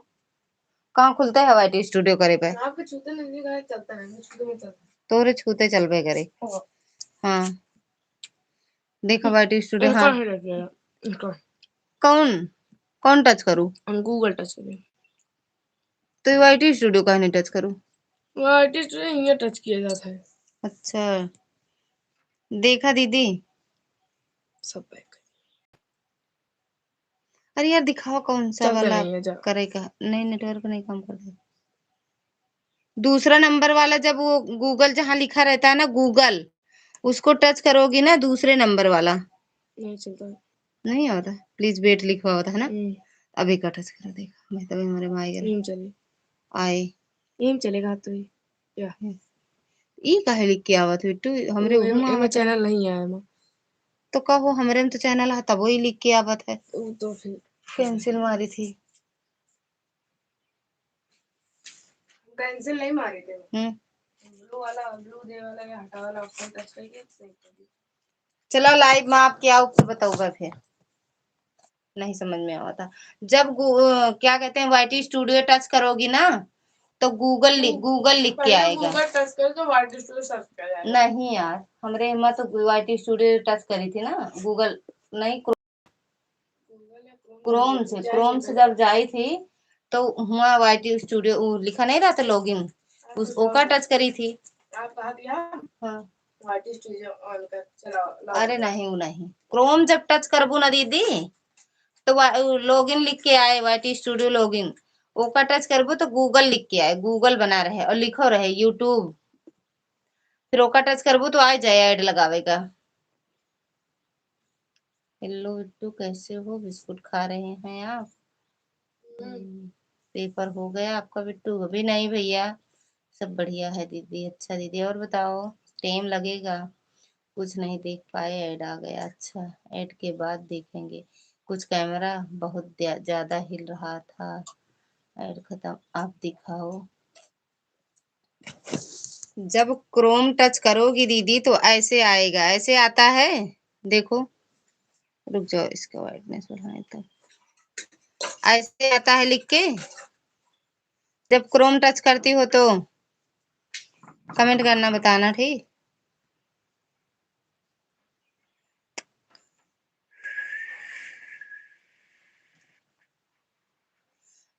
कहाँ खुलता है वाईटी स्टूडियो करे पे आपके छूते नहीं गए चलता नहीं छूते में चलता। तोरे छूते चलबे करे। हाँ देखा वाईटी स्टूडियो इनका हाँ ही रख गया इनका। कौन कौन टच करूँ हम गूगल टच करें। तो वाईटी स्टूडियो का नहीं टच करूँ। आर्टिस्ट ये टच किया जाता है। अच्छा देखा दीदी सब बैक। अरे यार दिखाओ कौन सा चलते वाला नहीं है जा। करेगा। नहीं, नेटवर्क नहीं काम कर रहा। दूसरा नंबर वाला, जब वो गूगल जहाँ लिखा रहता है ना गूगल, उसको टच करोगी ना, दूसरे नंबर वाला नहीं चलता है। नहीं होता। प्लीज वेट लिखा होता है ना। हम्म, अभी का टच कर देखा मैं, तभी हमारे माँ यहीं चले, आए। यहीं चलेगा तो ही या ई काहे लिख के आवत बिट्टू, हमरे वो उहु एम आवत है। चैनल नहीं आया माँ। तो कहो हमरे में तो चैनल है, तब वही लिख के आवत है। वो तो फिर कैंसिल मारी थी। कैंसिल नहीं मारे थे। हम्म, ब्लू दे वाला या हटा वाला ऑप्शन टच करके सही कर दी। चलो लाइव में आप क्या फिर बताऊंगा। फिर नहीं समझ में आता। जब क्या कहते हैं वाईटी स्टूडियो टच करोगी ना, तो गूगल लिख के पहले आएगा। गूगल टच कर तो वाइट स्टूडियो सर्च कर जाएगा। नहीं यार, हमरे हिम्मत तो वाईटी स्टूडियो टच करी थी ना, गूगल नहीं, गूगल या क्रोम से जब जाई थी तो वहाँ वाईटी स्टूडियो लिखा नहीं रहा था लॉगिन, उस ओका टच करी थी। आप कहा दिया हाँ। वाइट स्टूडियो ऑन कर चलाओ। अरे नहीं, वो नहीं, क्रोम जब टच करबू ना दीदी, तो लॉगिन लिख के आए, वाईटी स्टूडियो लॉगिन। ओका टच करबो तो गूगल लिख के आए, गूगल बना रहे और लिखो रहे यूट्यूब। फिर ओका टच करबो तो आ जाए ऐड लगावेगा। हेलो बिट्टू, कैसे हो? बिस्कुट खा रहे हैं आप? पेपर हो गया आपका बिट्टू? अभी नहीं भैया, सब बढ़िया है दीदी। अच्छा दीदी, और बताओ। टाइम लगेगा, कुछ नहीं देख पाए, ऐड आ गया। अच्छा, ऐड के बाद देखेंगे। कुछ कैमरा बहुत ज्यादा हिल रहा था। ऐड खत्म, आप दिखाओ। जब क्रोम टच करोगी दीदी तो ऐसे आएगा, ऐसे आता है। देखो, रुक जाओ, इसका वाइटनेस बढ़ाने तो ऐसे आता है लिख के। जब क्रोम टच करती हो तो कमेंट करना, बताना ठीक।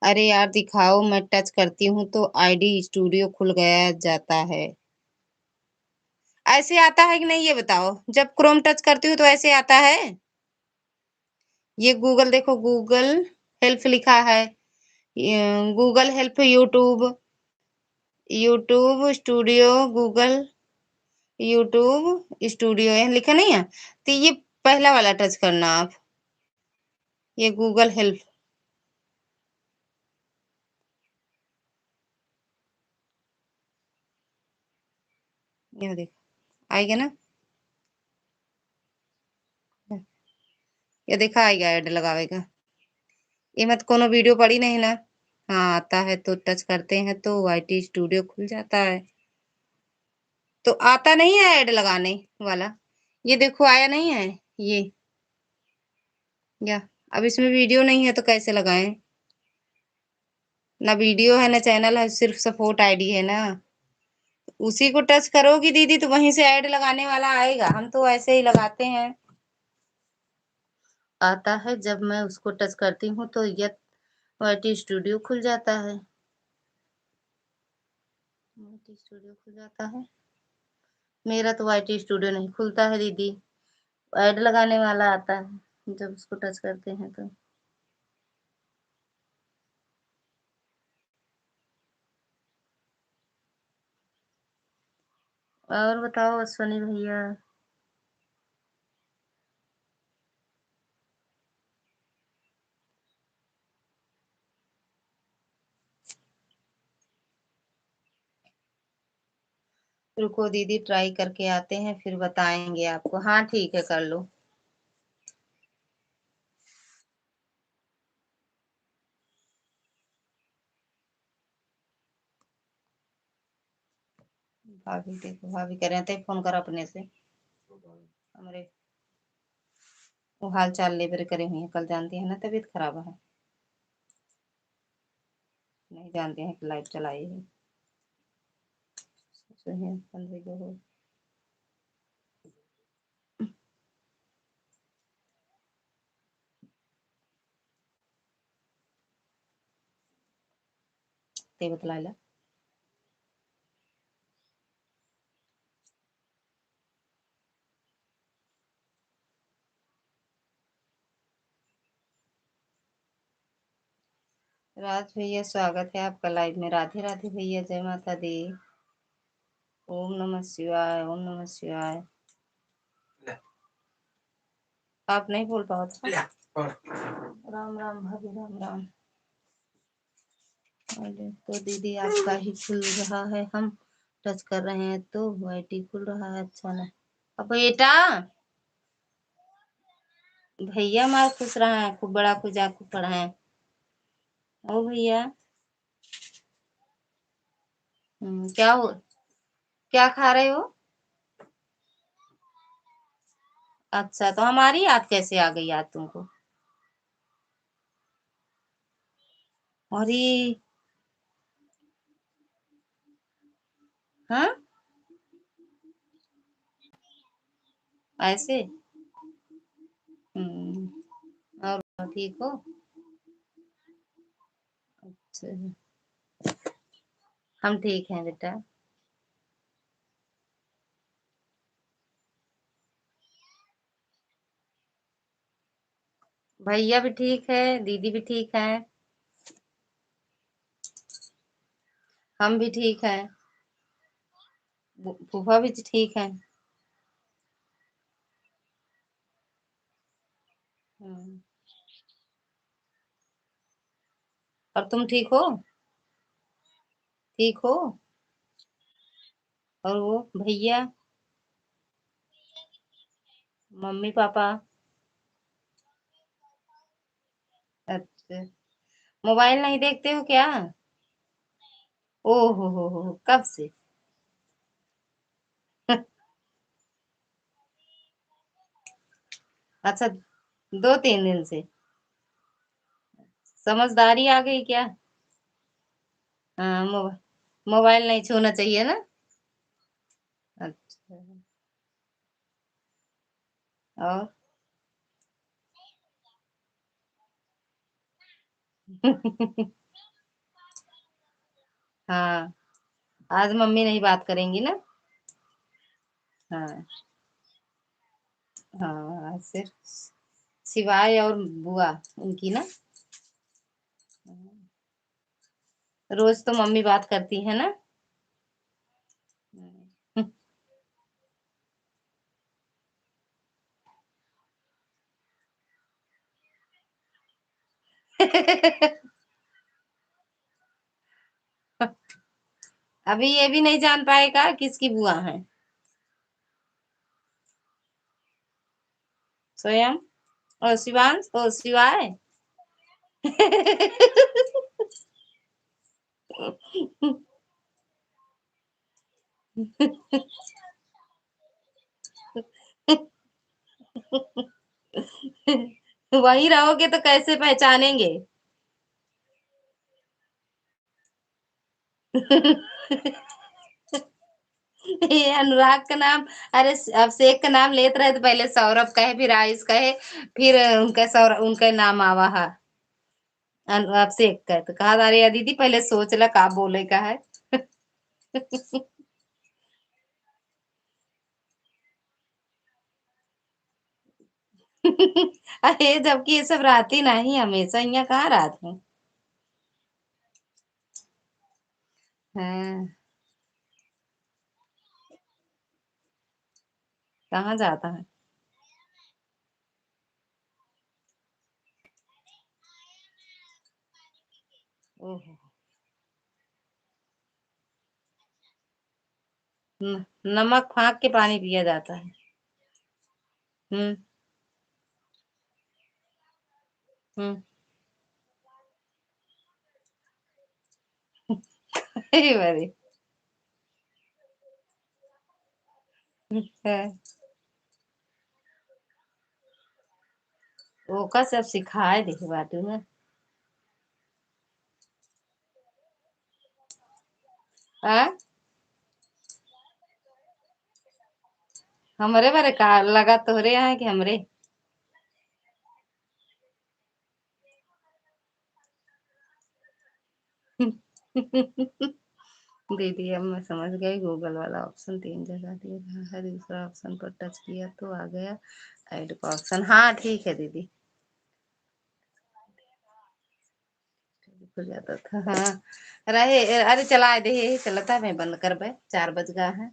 अरे यार दिखाओ, मैं टच करती हूँ तो आईडी स्टूडियो खुल गया जाता है। ऐसे आता है कि नहीं ये बताओ। जब क्रोम टच करती हूँ तो ऐसे आता है। ये गूगल देखो, गूगल हेल्प लिखा है। Google help, YouTube, YouTube studio, Google YouTube studio यहाँ लिखा नहीं है। तो ये पहला वाला टच करना आप, ये गूगल हेल्प। यहाँ देखो आएगा ना, ये देखा आएगा ऐड लगावेगा। ये मत कोनो वीडियो पड़ी नहीं ना। हाँ आता है तो टच करते हैं तो वाईटी स्टूडियो खुल जाता है। तो आता नहीं है ऐड लगाने वाला। ये देखो आया नहीं है ये, या अब इसमें वीडियो नहीं है तो कैसे लगाएं? ना वीडियो है ना चैनल है, सिर्फ सपोर्ट आईडी है ना। उसी को टच करोगी दीदी तो वहीं से ऐड लगाने वाला आएगा। हम तो ऐसे ही लगाते हैं। आता है जब मैं उसको टच करती हूँ तो ये वाईटी स्टूडियो खुल जाता है। वाईटी स्टूडियो खुल जाता है। मेरा तो वाईटी स्टूडियो नहीं खुलता है दीदी, ऐड लगाने वाला आता है जब उसको टच करते हैं तो। और बताओ अश्वनी भैया। रुको दीदी, ट्राई करके आते हैं फिर बताएंगे आपको। हाँ ठीक है, कर लो। भाभी देखो, भाभी कह रहे थे फोन कर अपने से। हमरे वो हाल चाल ले बरे करे हुए हैं। कल जानती है ना तबीयत खराब है, नहीं जानते हैं कि लाइट चलाई है। सोचे हैं 15 को हो। ते बतलाइला राज भैया स्वागत है आपका लाइव में। राधे राधे भैया, जय माता दी। ओम नमः शिवाय, ओम नमः शिवाय। आप नहीं बोल पाओ तो? राम राम भाभी, राम राम। अरे तो दीदी आपका ही खुल रहा है, हम टच कर रहे हैं तो वाईटी खुल रहा है। अच्छा ना। अब बेटा भैया मार खुश रहा है, खूब बड़ा खुजा खूब पढ़ा है। ओ भैया, क्या हो, क्या खा रहे हो? अच्छा, तो हमारी याद कैसे आ गई याद तुमको? अरे हाँ, ऐसे। और ठीक हो? अच्छा, हम ठीक हैं बेटा। भैया भी ठीक है, दीदी भी ठीक है, हम भी ठीक हैं, फूफा भी ठीक है। हम्म, और तुम ठीक हो? ठीक हो? और वो भैया, मम्मी पापा? अच्छा, मोबाइल नहीं देखते हो क्या? ओ हो, कब से? अच्छा, 2-3 दिन से। समझदारी आ गई क्या? हाँ, मोबाइल नहीं छूना चाहिए ना। अच्छा, और हाँ, आज मम्मी नहीं बात करेंगी ना। हाँ हाँ, सिर्फ शिवाय और बुआ उनकी ना। रोज तो मम्मी बात करती है ना। अभी ये भी नहीं जान पाएगा किसकी बुआ है। स्वयं और शिवांश और शिवाय। वही रहोगे तो कैसे पहचानेंगे? ये अनुराग का नाम, अरे अभिषेक का नाम लेते रहे तो पहले सौरभ कहे, फिर आयुष कहे, फिर उनका सौरभ उनका नाम आवा है अभिषेक का। तो कहा अरे या दीदी पहले सोच ल का बोले का है। अरे जबकि ये सब रहती नहीं, हमेशा यहाँ कहाँ रहती हूँ। हाँ, कहाँ जाता है? ओहो, नमक फाँक के पानी पिया जाता है। हम्म हम्म। अरे बड़े। हाँ, ओका सब सिखाए दे बाटू में। हाँ, हमरे बारे का लगा तोहरे यहाँ है कि हमरे? दीदी अब मैं समझ गई, गूगल वाला ऑप्शन 3 जगह दिया गया है, दूसरा ऑप्शन पर टच किया तो आ गया ऐड का ऑप्शन। हाँ ठीक है दीदी। हो जाता था। हाँ रहे अरे चला दे यही चलता मैं बंद कर बे 4 बज गया है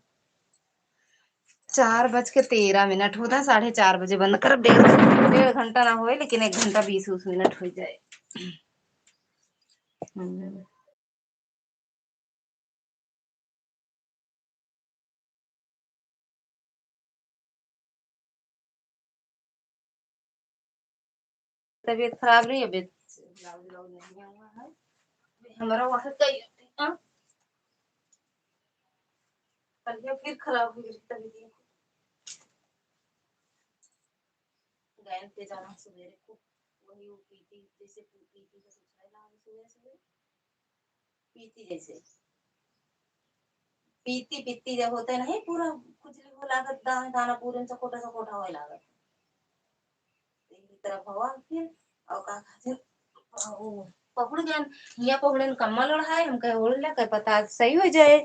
4:13 होता 4:30 बजे बंद कर 1.5 घंटा ना होए लेकिन 1 घंटा 20 मिनट हो जाए। हम्म। तबीयत खराब रही अभी ब्लाउज व्लाउज नहीं हुआ है हमारा वहाँ कई हाँ, कल फिर खराब हुई तबीयत गैन पे जाना सवेरे को वही वो पीती जैसे पीती का सुनाई ना सुबह सुबह पीती जैसे पीती पीती जब होते नहीं पूरा खुजली हो लागत दाना दाना पूरे से कोटा हो लागत तरफ हवा फिर और का खातिर ओ पकड़ गया हिया पकड़े कम्मल ओढ़ाए हम कहे ओढ़ ले कहे पता सही हो जाए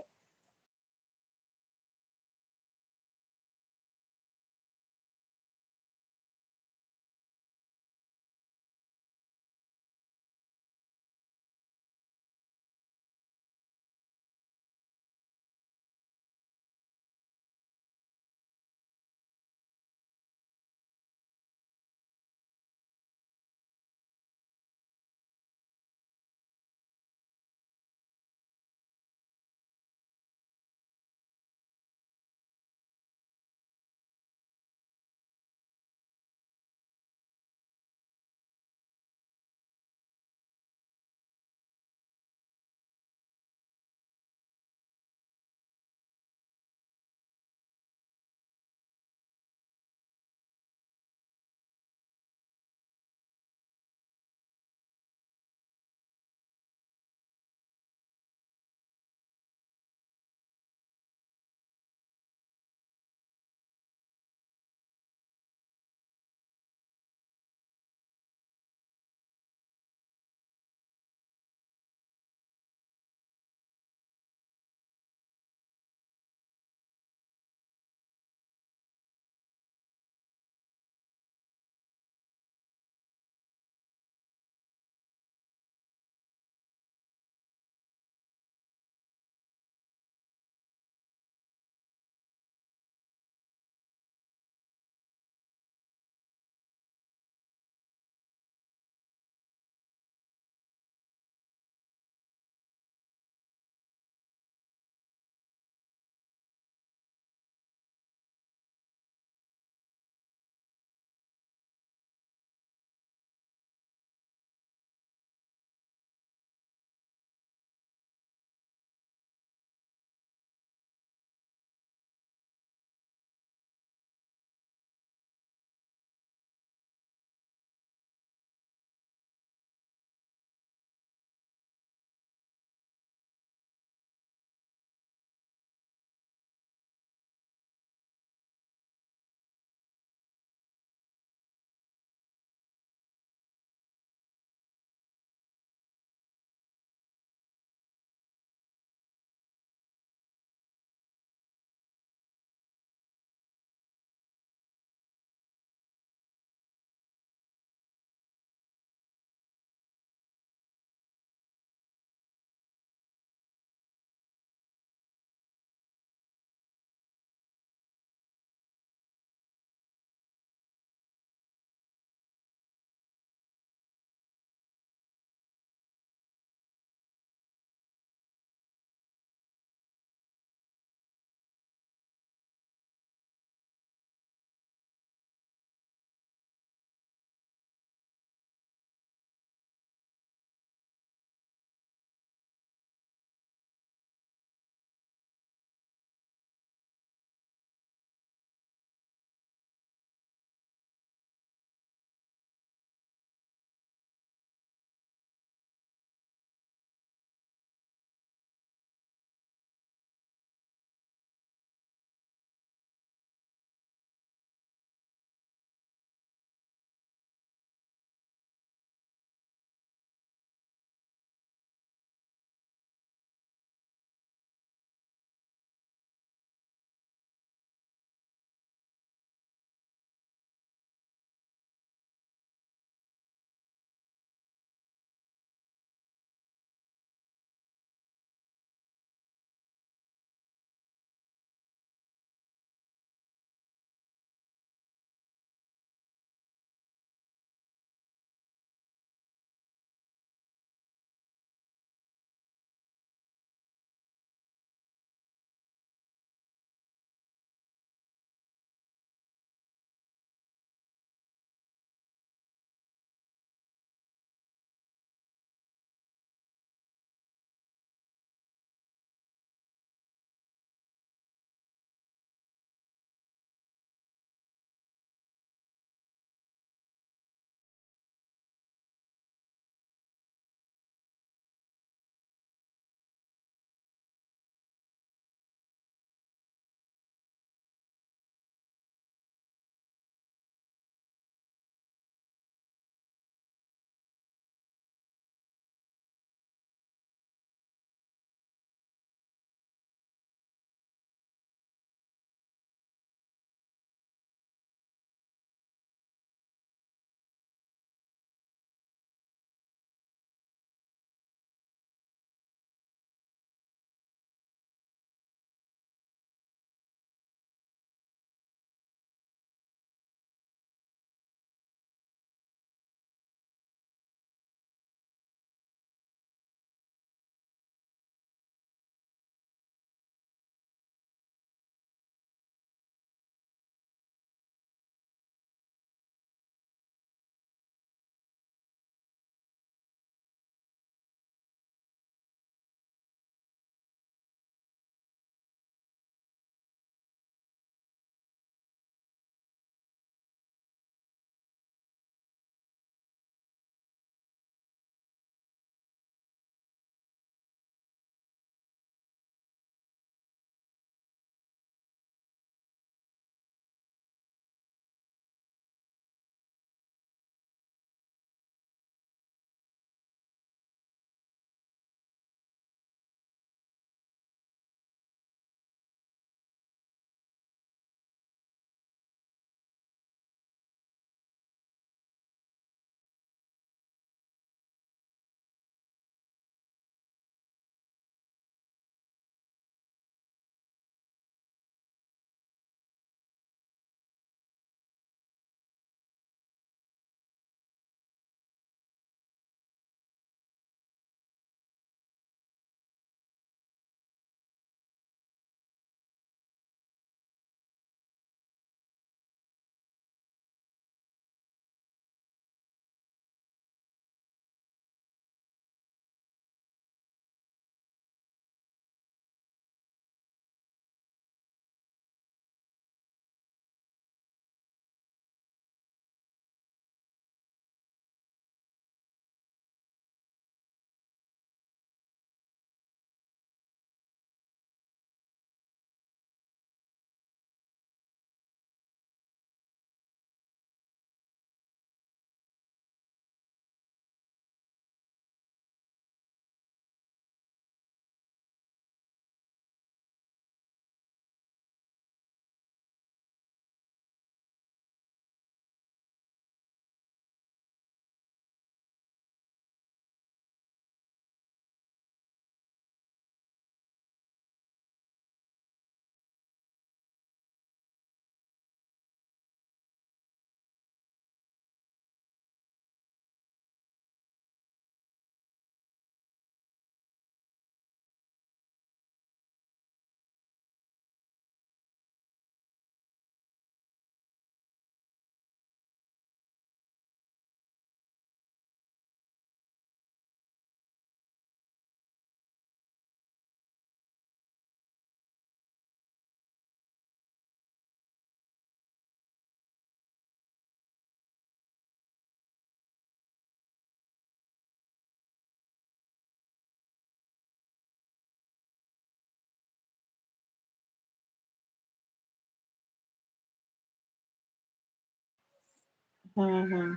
हम्म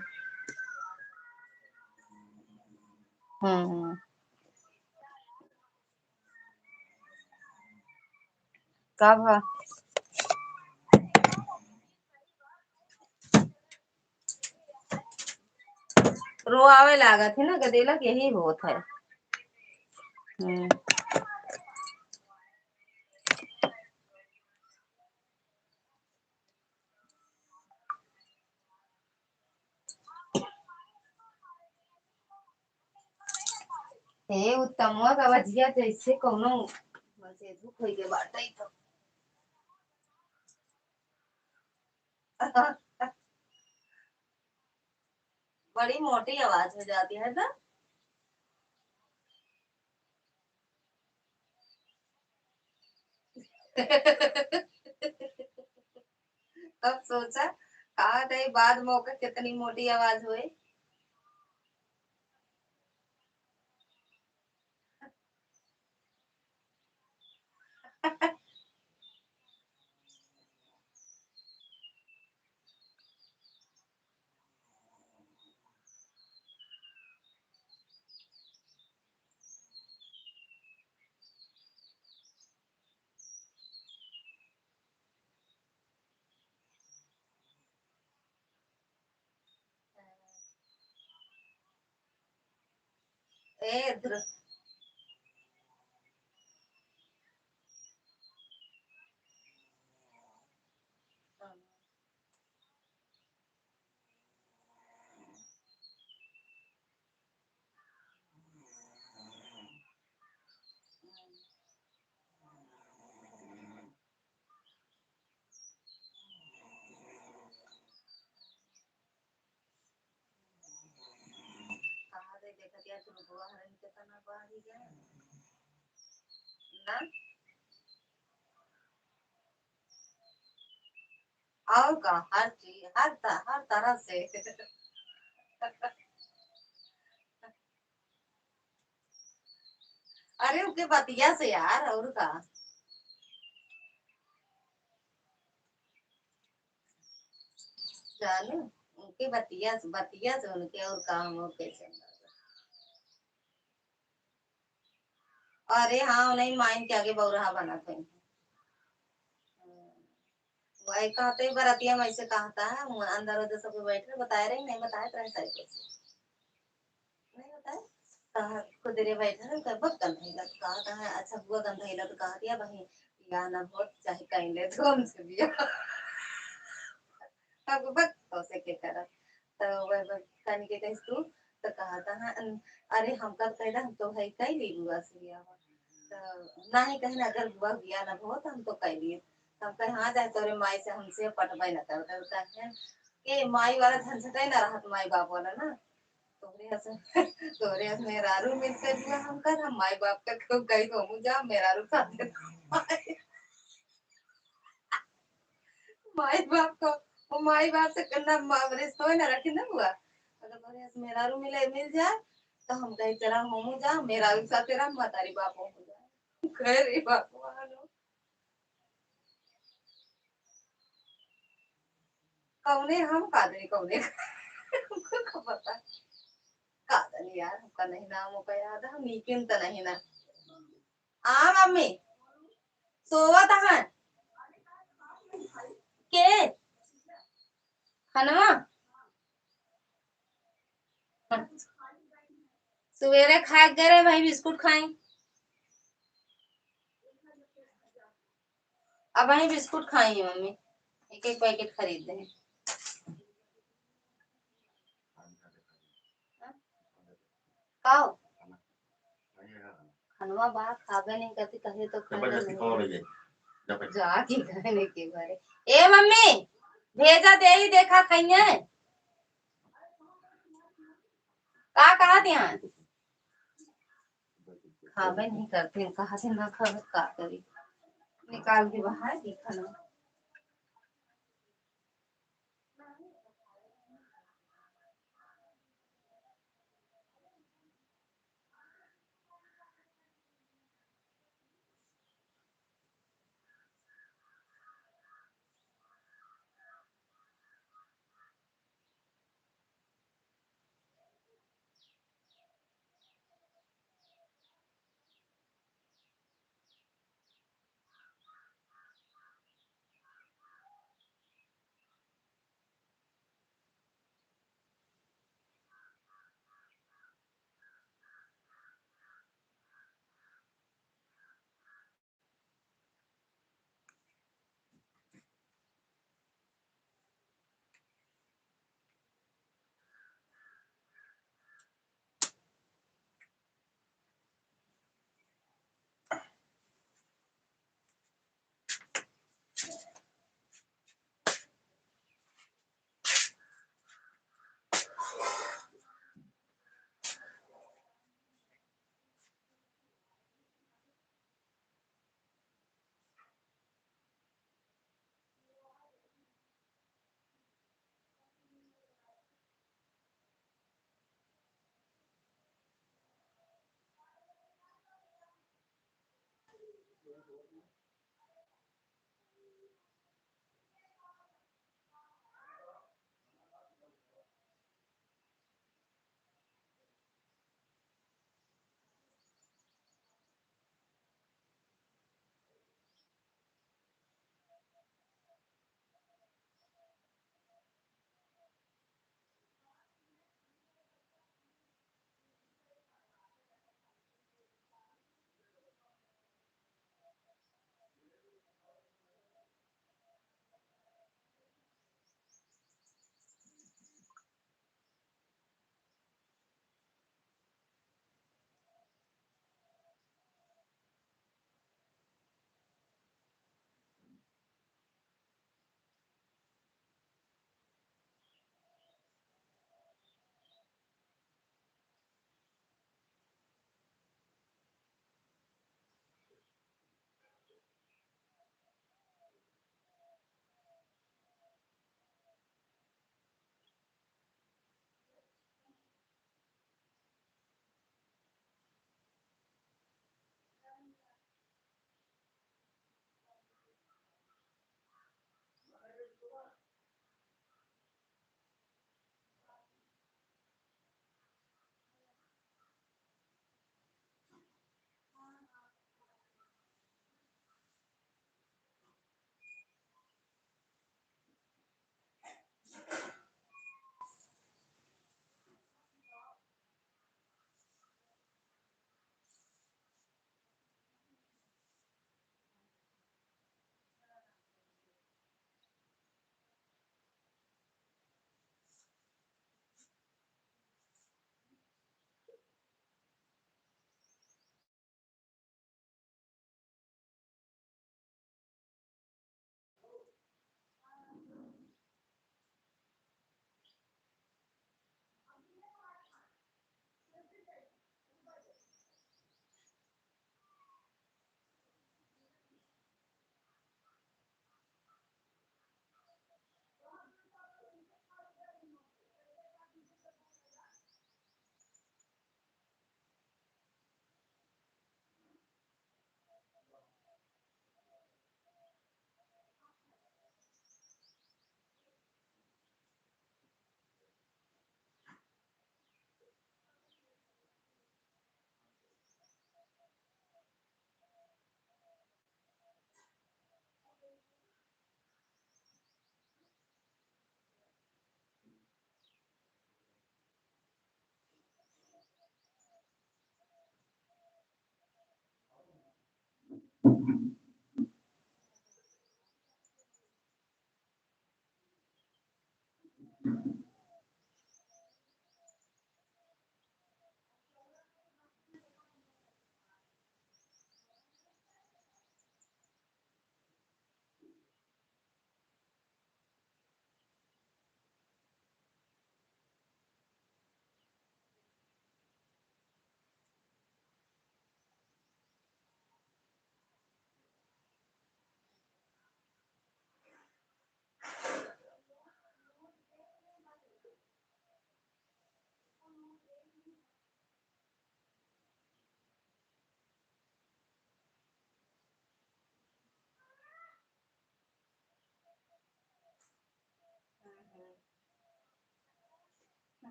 हम्म। कब है? रोआवे लागत है ना, गदेलक यही होत है। हे उत्तमवा का भजिया जैसे कोनो बसे दुख होई के बाटई तो बड़ी मोटी आवाज हो जाती है ना। अब सोचा कहा थे बाद मौका कितनी मोटी आवाज हुई। ए ध्रुव कहा दे देखा क्या तुम बुआ हरन कितना बाहर ही गए ना। और का हर चीज हर तरह से अरे उनके बतिया से यार और का। चलो उनके बतिया से उनके और काम और कैसे। अरे हाँ नहीं माइन के आगे बौरहा बना थे। वही कहते बरातिया में ऐसे कहता है अंदर उधर सब बैठे बताए रहे नहीं बताए तो ऐसा ही नहीं बताए। कहा कुदरे बैठे रहे कब गंधैला तो कहा है अच्छा बुआ गंधैला तो कहा दिया भाई या ना बहुत चाहे कहीं ले तो हमसे भी अब बस तो से के करा तो वह कन के कह तू तो कहा था अरे हम कब कहना हम तो है कई ली बुआ से बिया तो ना ही कहना अगर बुआ बिया ना बहुत हम तो कह लिए हम कहे हाँ जाए तोरे माई से हमसे पटवाई ना करता के माई वाला झंझट ना रहा माई बाप वाला ना तोरे हस मेहरारू मिलते दिया हम कर हम माई बाप का खूब कही तो मुझा मेहरारू खाते माई बाप को वो माई बाप से करना रिश्ता हो ना रखी ना हुआ अगर तोरे हस मेहरारू मिल जाए तो हम कही तेरा होमू जा मेहरारू साथ तेरा मतारी बाप हो जाए कह रही बाप वालो कौने हम कादरी कौने पता कादरी यार हमका नहीं नाम का याद है मीकिन तो नहीं ना। हाँ मम्मी सोवा तहां के हनुमा सवेरे खा गए रे भाई बिस्कुट खाई अब वही बिस्कुट खाई है मम्मी एक एक पैकेट खरीद दे। खाओ हनुमा बाहर खावे नहीं करती कहे तो जबरदस्ती खाओ ले जाके कहने के बारे ए मम्मी भेजा दे ही देखा खाइए का कहा ध्यान खावे नहीं करते कहा से ना खावे का करी निकाल के बाहर की खाना।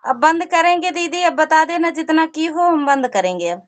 अब बंद करेंगे दीदी, अब बता देना जितना की हो हम बंद करेंगे अब।